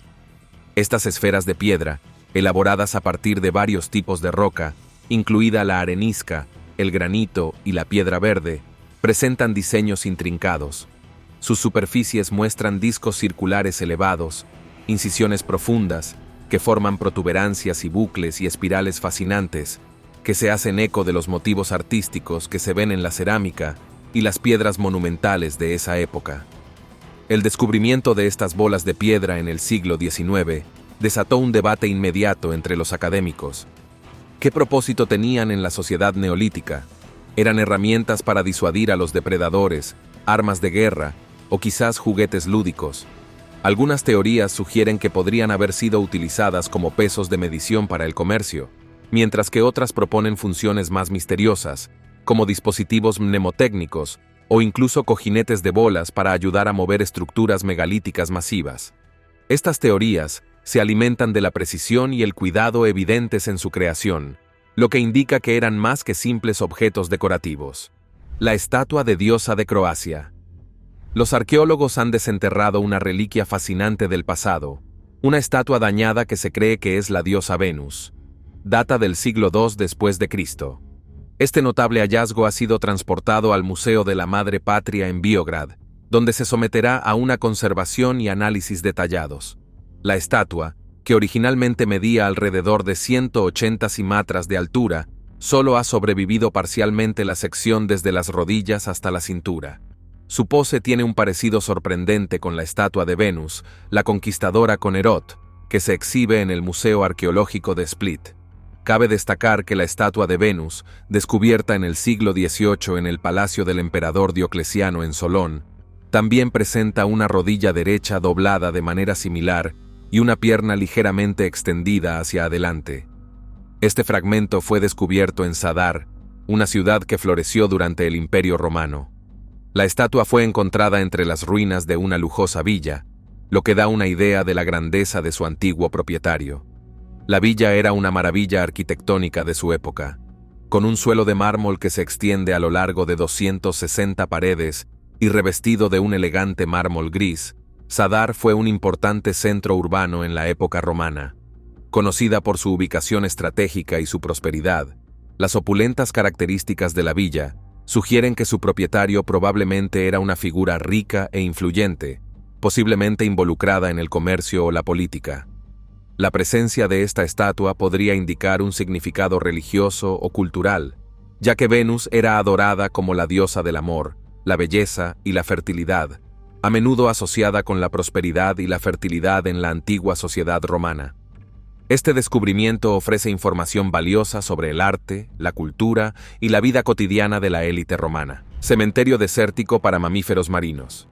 Estas esferas de piedra, elaboradas a partir de varios tipos de roca, incluida la arenisca, el granito y la piedra verde, presentan diseños intrincados. Sus superficies muestran discos circulares elevados, incisiones profundas, que forman protuberancias y bucles y espirales fascinantes, que se hacen eco de los motivos artísticos que se ven en la cerámica y las piedras monumentales de esa época. El descubrimiento de estas bolas de piedra en el siglo XIX desató un debate inmediato entre los académicos. ¿Qué propósito tenían en la sociedad neolítica? ¿Eran herramientas para disuadir a los depredadores, armas de guerra o quizás juguetes lúdicos? Algunas teorías sugieren que podrían haber sido utilizadas como pesos de medición para el comercio, mientras que otras proponen funciones más misteriosas, como dispositivos mnemotécnicos o incluso cojinetes de bolas para ayudar a mover estructuras megalíticas masivas. Estas teorías se alimentan de la precisión y el cuidado evidentes en su creación, lo que indica que eran más que simples objetos decorativos. La estatua de diosa de Croacia. Los arqueólogos han desenterrado una reliquia fascinante del pasado, una estatua dañada que se cree que es la diosa Venus. Data del siglo II después de Cristo. Este notable hallazgo ha sido transportado al Museo de la Madre Patria en Biograd, donde se someterá a una conservación y análisis detallados. La estatua, que originalmente medía alrededor de 180 cimatras de altura, solo ha sobrevivido parcialmente la sección desde las rodillas hasta la cintura. Su pose tiene un parecido sorprendente con la estatua de Venus, la conquistadora con Herod, que se exhibe en el Museo Arqueológico de Split. Cabe destacar que la estatua de Venus, descubierta en el siglo XVIII en el palacio del emperador Diocleciano en Solón, también presenta una rodilla derecha doblada de manera similar y una pierna ligeramente extendida hacia adelante. Este fragmento fue descubierto en Zadar, una ciudad que floreció durante el Imperio Romano. La estatua fue encontrada entre las ruinas de una lujosa villa, lo que da una idea de la grandeza de su antiguo propietario. La villa era una maravilla arquitectónica de su época, con un suelo de mármol que se extiende a lo largo de 260 paredes y revestido de un elegante mármol gris. Zadar fue un importante centro urbano en la época romana. Conocida por su ubicación estratégica y su prosperidad, las opulentas características de la villa sugieren que su propietario probablemente era una figura rica e influyente, posiblemente involucrada en el comercio o la política. La presencia de esta estatua podría indicar un significado religioso o cultural, ya que Venus era adorada como la diosa del amor, la belleza y la fertilidad, a menudo asociada con la prosperidad y la fertilidad en la antigua sociedad romana. Este descubrimiento ofrece información valiosa sobre el arte, la cultura y la vida cotidiana de la élite romana. Cementerio desértico para mamíferos marinos.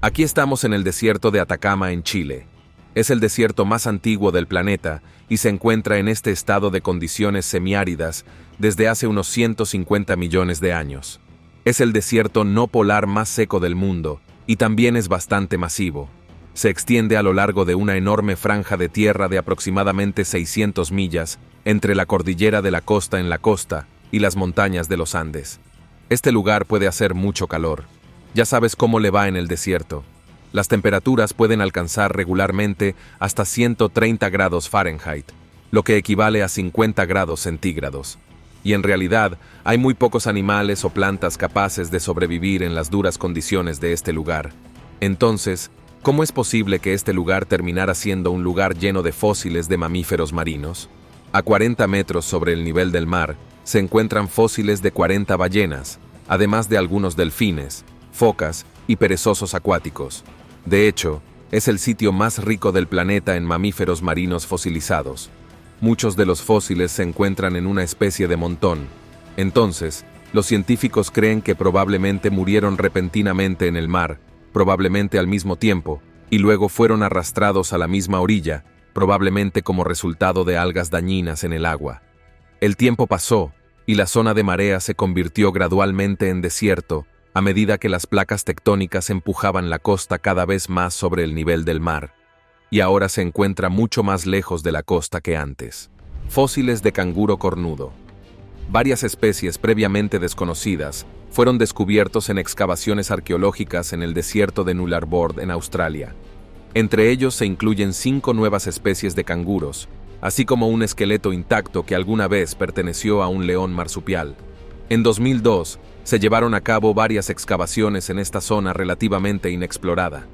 Aquí estamos en el desierto de Atacama, en Chile. Es el desierto más antiguo del planeta y se encuentra en este estado de condiciones semiáridas desde hace unos 150 millones de años. Es el desierto no polar más seco del mundo y también es bastante masivo. Se extiende a lo largo de una enorme franja de tierra de aproximadamente 600 millas entre la cordillera de la costa en la costa y las montañas de los Andes. Este lugar puede hacer mucho calor. Ya sabes cómo le va en el desierto. Las temperaturas pueden alcanzar regularmente hasta 130 grados Fahrenheit, lo que equivale a 50 grados centígrados. Y en realidad, hay muy pocos animales o plantas capaces de sobrevivir en las duras condiciones de este lugar. Entonces, ¿cómo es posible que este lugar terminara siendo un lugar lleno de fósiles de mamíferos marinos? A 40 metros sobre el nivel del mar, se encuentran fósiles de 40 ballenas, además de algunos delfines, focas y perezosos acuáticos. De hecho, es el sitio más rico del planeta en mamíferos marinos fosilizados. Muchos de los fósiles se encuentran en una especie de montón. Entonces, los científicos creen que probablemente murieron repentinamente en el mar, probablemente al mismo tiempo, y luego fueron arrastrados a la misma orilla, probablemente como resultado de algas dañinas en el agua. El tiempo pasó, y la zona de marea se convirtió gradualmente en desierto, a medida que las placas tectónicas empujaban la costa cada vez más sobre el nivel del mar, y ahora se encuentra mucho más lejos de la costa que antes. Fósiles de canguro cornudo. Varias especies previamente desconocidas fueron descubiertos en excavaciones arqueológicas en el desierto de Nullarbor en Australia. Entre ellos se incluyen 5 nuevas especies de canguros, así como un esqueleto intacto que alguna vez perteneció a un león marsupial. En 2002, Se llevaron a cabo varias excavaciones en esta zona relativamente inexplorada,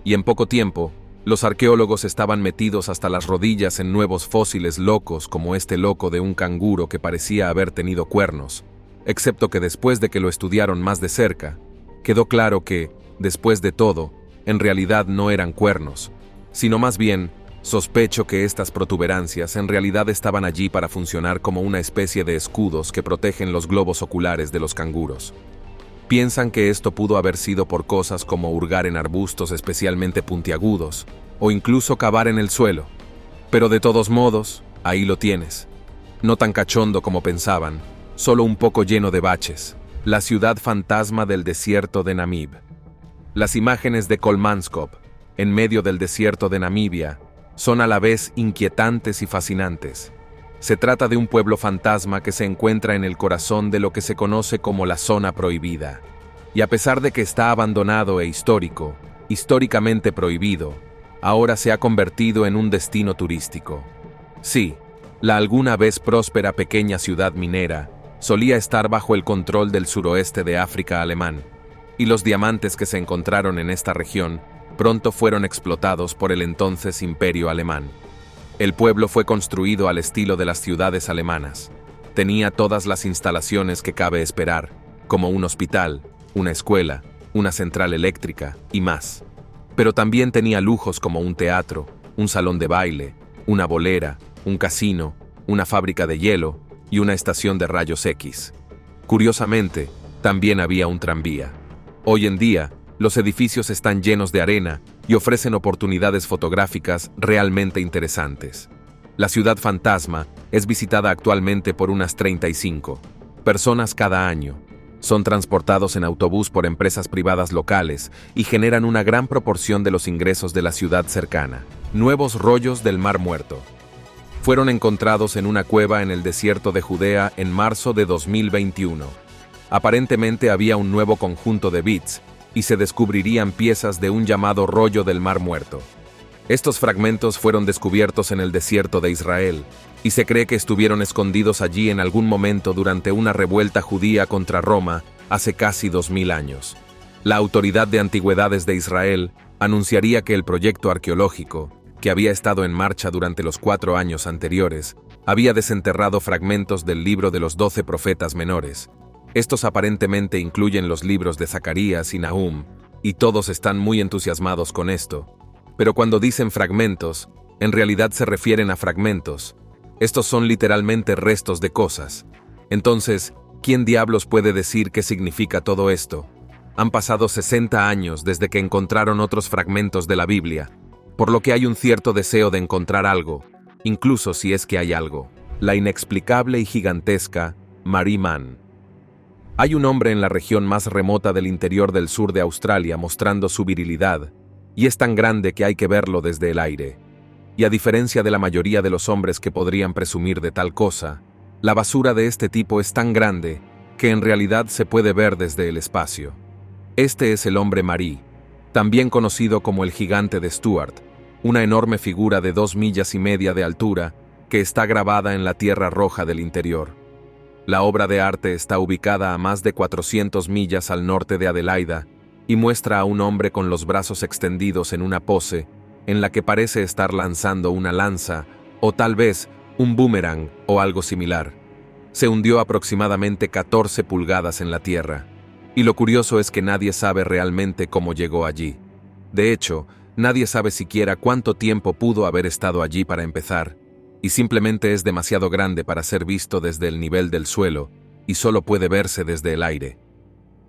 y en poco tiempo, los arqueólogos estaban metidos hasta las rodillas en nuevos fósiles locos como este loco de un canguro que parecía haber tenido cuernos, excepto que después de que lo estudiaron más de cerca, quedó claro que, después de todo, en realidad no eran cuernos, sino más bien, sospecho que estas protuberancias en realidad estaban allí para funcionar como una especie de escudos que protegen los globos oculares de los canguros. Piensan que esto pudo haber sido por cosas como hurgar en arbustos especialmente puntiagudos, o incluso cavar en el suelo. Pero de todos modos, ahí lo tienes. No tan cachondo como pensaban, solo un poco lleno de baches. La ciudad fantasma del desierto de Namib. Las imágenes de Kolmanskop, en medio del desierto de Namibia, son a la vez inquietantes y fascinantes. Se trata de un pueblo fantasma que se encuentra en el corazón de lo que se conoce como la zona prohibida. Y a pesar de que está abandonado e históricamente prohibido, ahora se ha convertido en un destino turístico. Sí, la alguna vez próspera pequeña ciudad minera solía estar bajo el control del suroeste de África alemán, y los diamantes que se encontraron en esta región pronto fueron explotados por el entonces Imperio Alemán. El pueblo fue construido al estilo de las ciudades alemanas. Tenía todas las instalaciones que cabe esperar, como un hospital, una escuela, una central eléctrica y más. Pero también tenía lujos como un teatro, un salón de baile, una bolera, un casino, una fábrica de hielo y una estación de rayos X. Curiosamente, también había un tranvía. Hoy en día, los edificios están llenos de arena y ofrecen oportunidades fotográficas realmente interesantes. La ciudad fantasma es visitada actualmente por unas 35 personas cada año. Son transportados en autobús por empresas privadas locales y generan una gran proporción de los ingresos de la ciudad cercana. Nuevos rollos del Mar Muerto. Fueron encontrados en una cueva en el desierto de Judea en marzo de 2021. Aparentemente había un nuevo conjunto de bits y se descubrirían piezas de un llamado rollo del Mar Muerto. Estos fragmentos fueron descubiertos en el desierto de Israel, y se cree que estuvieron escondidos allí en algún momento durante una revuelta judía contra Roma hace casi 2000 años. La Autoridad de Antigüedades de Israel anunciaría que el proyecto arqueológico, que había estado en marcha durante los 4 años anteriores, había desenterrado fragmentos del libro de los 12 profetas menores. Estos aparentemente incluyen los libros de Zacarías y Nahum, y todos están muy entusiasmados con esto. Pero cuando dicen fragmentos, en realidad se refieren a fragmentos. Estos son literalmente restos de cosas. Entonces, ¿quién diablos puede decir qué significa todo esto? Han pasado 60 años desde que encontraron otros fragmentos de la Biblia, por lo que hay un cierto deseo de encontrar algo, incluso si es que hay algo. La inexplicable y gigantesca Marie Mann. Hay un hombre en la región más remota del interior del sur de Australia mostrando su virilidad, y es tan grande que hay que verlo desde el aire. Y a diferencia de la mayoría de los hombres que podrían presumir de tal cosa, la basura de este tipo es tan grande que en realidad se puede ver desde el espacio. Este es el hombre Marie, también conocido como el gigante de Stuart, una enorme figura de 2,5 millas de altura que está grabada en la tierra roja del interior. La obra de arte está ubicada a más de 400 millas al norte de Adelaida y muestra a un hombre con los brazos extendidos en una pose en la que parece estar lanzando una lanza o tal vez un boomerang o algo similar. Se hundió aproximadamente 14 pulgadas en la tierra, y lo curioso es que nadie sabe realmente cómo llegó allí. De hecho, nadie sabe siquiera cuánto tiempo pudo haber estado allí para empezar, y simplemente es demasiado grande para ser visto desde el nivel del suelo, y solo puede verse desde el aire.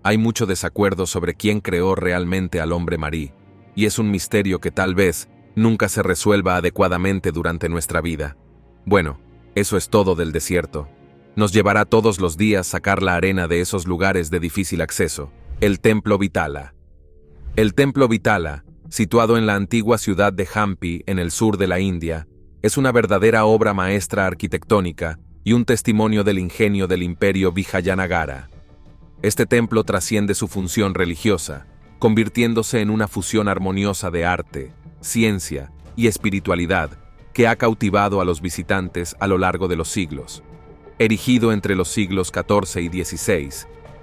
Hay mucho desacuerdo sobre quién creó realmente al hombre Marie, y es un misterio que tal vez nunca se resuelva adecuadamente durante nuestra vida. Bueno, eso es todo del desierto. Nos llevará todos los días sacar la arena de esos lugares de difícil acceso. El Templo Vitala. El Templo Vitala, situado en la antigua ciudad de Hampi, en el sur de la India, es una verdadera obra maestra arquitectónica y un testimonio del ingenio del imperio Vijayanagara. Este templo trasciende su función religiosa, convirtiéndose en una fusión armoniosa de arte, ciencia y espiritualidad que ha cautivado a los visitantes a lo largo de los siglos. Erigido entre los siglos XIV y XVI,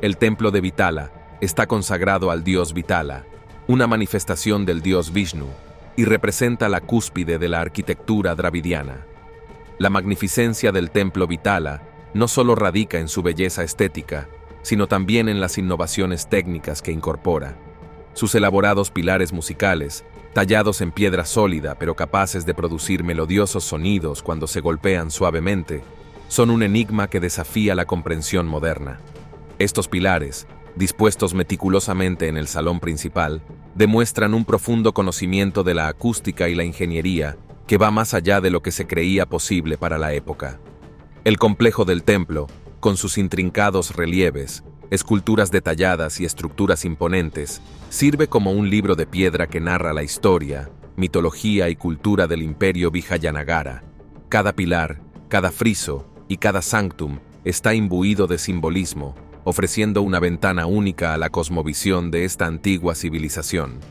El templo de Vitala está consagrado al dios Vitala, una manifestación del dios Vishnu, y representa la cúspide de la arquitectura dravidiana. La magnificencia del templo Vitala no solo radica en su belleza estética, sino también en las innovaciones técnicas que incorpora. Sus elaborados pilares musicales, tallados en piedra sólida pero capaces de producir melodiosos sonidos cuando se golpean suavemente, son un enigma que desafía la comprensión moderna. Estos pilares, dispuestos meticulosamente en el salón principal, demuestran un profundo conocimiento de la acústica y la ingeniería que va más allá de lo que se creía posible para la época. El complejo del templo, con sus intrincados relieves, esculturas detalladas y estructuras imponentes, sirve como un libro de piedra que narra la historia, mitología y cultura del imperio Vijayanagara. Cada pilar, cada friso y cada sanctum está imbuido de simbolismo, ofreciendo una ventana única a la cosmovisión de esta antigua civilización.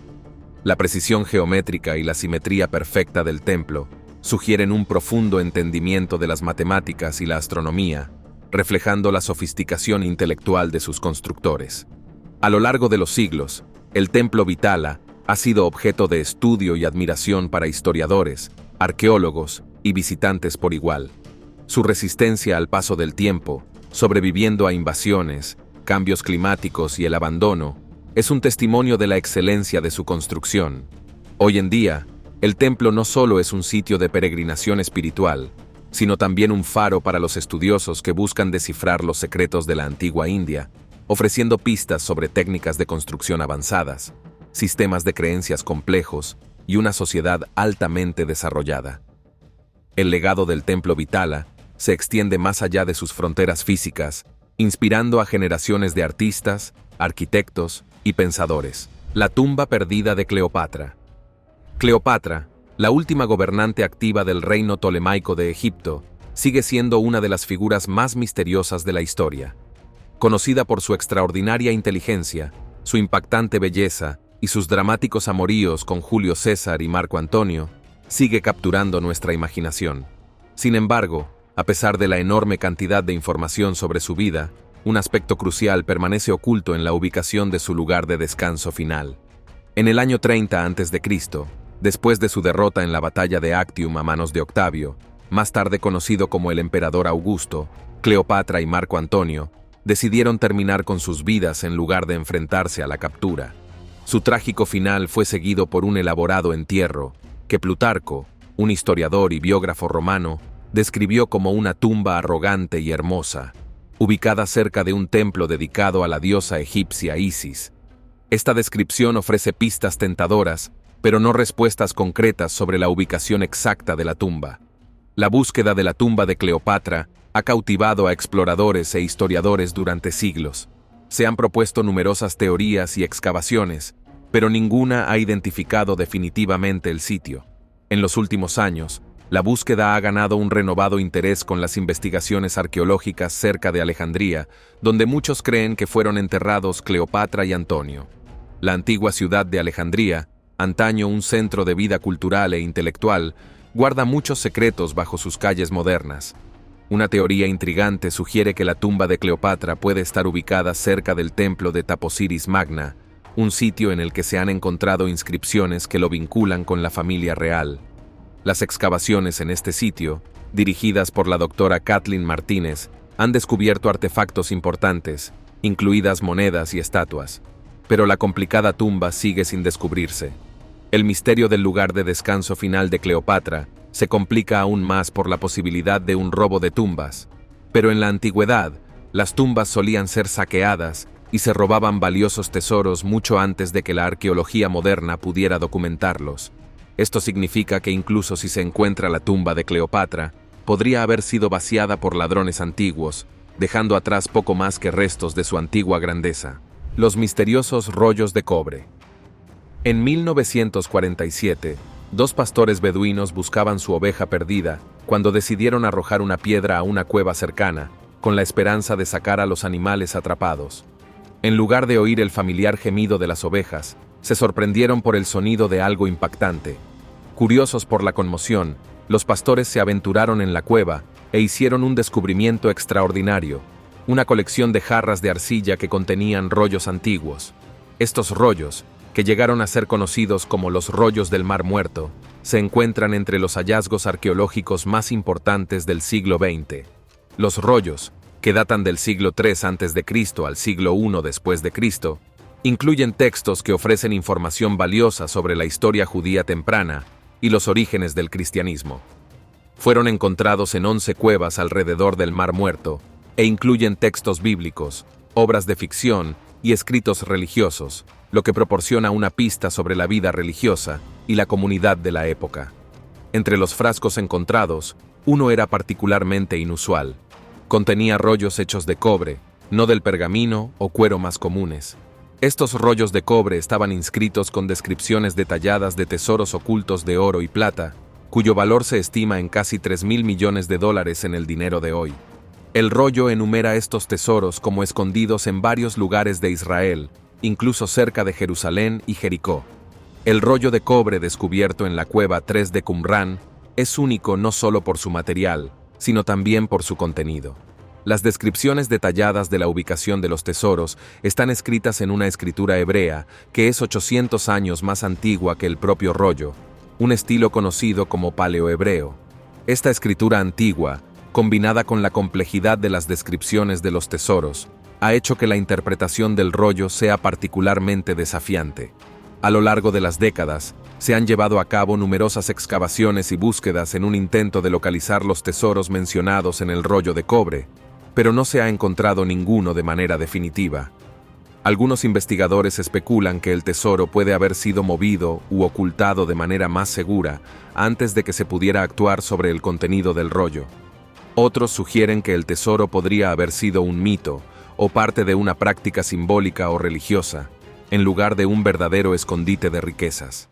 La precisión geométrica y la simetría perfecta del templo sugieren un profundo entendimiento de las matemáticas y la astronomía, reflejando la sofisticación intelectual de sus constructores. A lo largo de los siglos, el templo Vitala ha sido objeto de estudio y admiración para historiadores, arqueólogos y visitantes por igual. Su resistencia al paso del tiempo, sobreviviendo a invasiones, cambios climáticos y el abandono, es un testimonio de la excelencia de su construcción. Hoy en día, el templo no solo es un sitio de peregrinación espiritual, sino también un faro para los estudiosos que buscan descifrar los secretos de la antigua India, ofreciendo pistas sobre técnicas de construcción avanzadas, sistemas de creencias complejos y una sociedad altamente desarrollada. El legado del templo Vitala se extiende más allá de sus fronteras físicas, inspirando a generaciones de artistas, arquitectos y pensadores. La tumba perdida de Cleopatra. Cleopatra, la última gobernante activa del reino tolemaico de Egipto, sigue siendo una de las figuras más misteriosas de la historia. Conocida por su extraordinaria inteligencia, su impactante belleza y sus dramáticos amoríos con Julio César y Marco Antonio, sigue capturando nuestra imaginación. Sin embargo, a pesar de la enorme cantidad de información sobre su vida, un aspecto crucial permanece oculto en la ubicación de su lugar de descanso final. En el año 30 a.C., después de su derrota en la batalla de Actium a manos de Octavio, más tarde conocido como el emperador Augusto, Cleopatra y Marco Antonio decidieron terminar con sus vidas en lugar de enfrentarse a la captura. Su trágico final fue seguido por un elaborado entierro, que Plutarco, un historiador y biógrafo romano, describió como una tumba arrogante y hermosa, ubicada cerca de un templo dedicado a la diosa egipcia Isis. Esta descripción ofrece pistas tentadoras, pero no respuestas concretas sobre la ubicación exacta de la tumba. La búsqueda de la tumba de Cleopatra ha cautivado a exploradores e historiadores durante siglos. Se han propuesto numerosas teorías y excavaciones, pero ninguna ha identificado definitivamente el sitio. En los últimos años, la búsqueda ha ganado un renovado interés con las investigaciones arqueológicas cerca de Alejandría, donde muchos creen que fueron enterrados Cleopatra y Antonio. La antigua ciudad de Alejandría, antaño un centro de vida cultural e intelectual, guarda muchos secretos bajo sus calles modernas. Una teoría intrigante sugiere que la tumba de Cleopatra puede estar ubicada cerca del templo de Taposiris Magna, un sitio en el que se han encontrado inscripciones que lo vinculan con la familia real. Las excavaciones en este sitio, dirigidas por la doctora Kathleen Martínez, han descubierto artefactos importantes, incluidas monedas y estatuas. Pero la complicada tumba sigue sin descubrirse. El misterio del lugar de descanso final de Cleopatra se complica aún más por la posibilidad de un robo de tumbas. Pero en la antigüedad, las tumbas solían ser saqueadas y se robaban valiosos tesoros mucho antes de que la arqueología moderna pudiera documentarlos. Esto significa que incluso si se encuentra la tumba de Cleopatra, podría haber sido vaciada por ladrones antiguos, dejando atrás poco más que restos de su antigua grandeza. Los misteriosos rollos de cobre. En 1947, dos pastores beduinos buscaban su oveja perdida cuando decidieron arrojar una piedra a una cueva cercana, con la esperanza de sacar a los animales atrapados. En lugar de oír el familiar gemido de las ovejas, se sorprendieron por el sonido de algo impactante. Curiosos por la conmoción, los pastores se aventuraron en la cueva e hicieron un descubrimiento extraordinario: una colección de jarras de arcilla que contenían rollos antiguos. Estos rollos, que llegaron a ser conocidos como los rollos del Mar Muerto, se encuentran entre los hallazgos arqueológicos más importantes del siglo XX. Los rollos, que datan del siglo III a.C. al siglo I después de Cristo, incluyen textos que ofrecen información valiosa sobre la historia judía temprana y los orígenes del cristianismo. Fueron encontrados en 11 cuevas alrededor del Mar Muerto e incluyen textos bíblicos, obras de ficción y escritos religiosos, lo que proporciona una pista sobre la vida religiosa y la comunidad de la época. Entre los frascos encontrados, uno era particularmente inusual. Contenía rollos hechos de cobre, no del pergamino o cuero más comunes. Estos rollos de cobre estaban inscritos con descripciones detalladas de tesoros ocultos de oro y plata, cuyo valor se estima en casi $3.000 millones en el dinero de hoy. El rollo enumera estos tesoros como escondidos en varios lugares de Israel, incluso cerca de Jerusalén y Jericó. El rollo de cobre descubierto en la cueva 3 de Qumrán es único no solo por su material, sino también por su contenido. Las descripciones detalladas de la ubicación de los tesoros están escritas en una escritura hebrea que es 800 años más antigua que el propio rollo, un estilo conocido como paleohebreo. Esta escritura antigua, combinada con la complejidad de las descripciones de los tesoros, ha hecho que la interpretación del rollo sea particularmente desafiante. A lo largo de las décadas, se han llevado a cabo numerosas excavaciones y búsquedas en un intento de localizar los tesoros mencionados en el rollo de cobre, pero no se ha encontrado ninguno de manera definitiva. Algunos investigadores especulan que el tesoro puede haber sido movido u ocultado de manera más segura antes de que se pudiera actuar sobre el contenido del rollo. Otros sugieren que el tesoro podría haber sido un mito o parte de una práctica simbólica o religiosa, en lugar de un verdadero escondite de riquezas.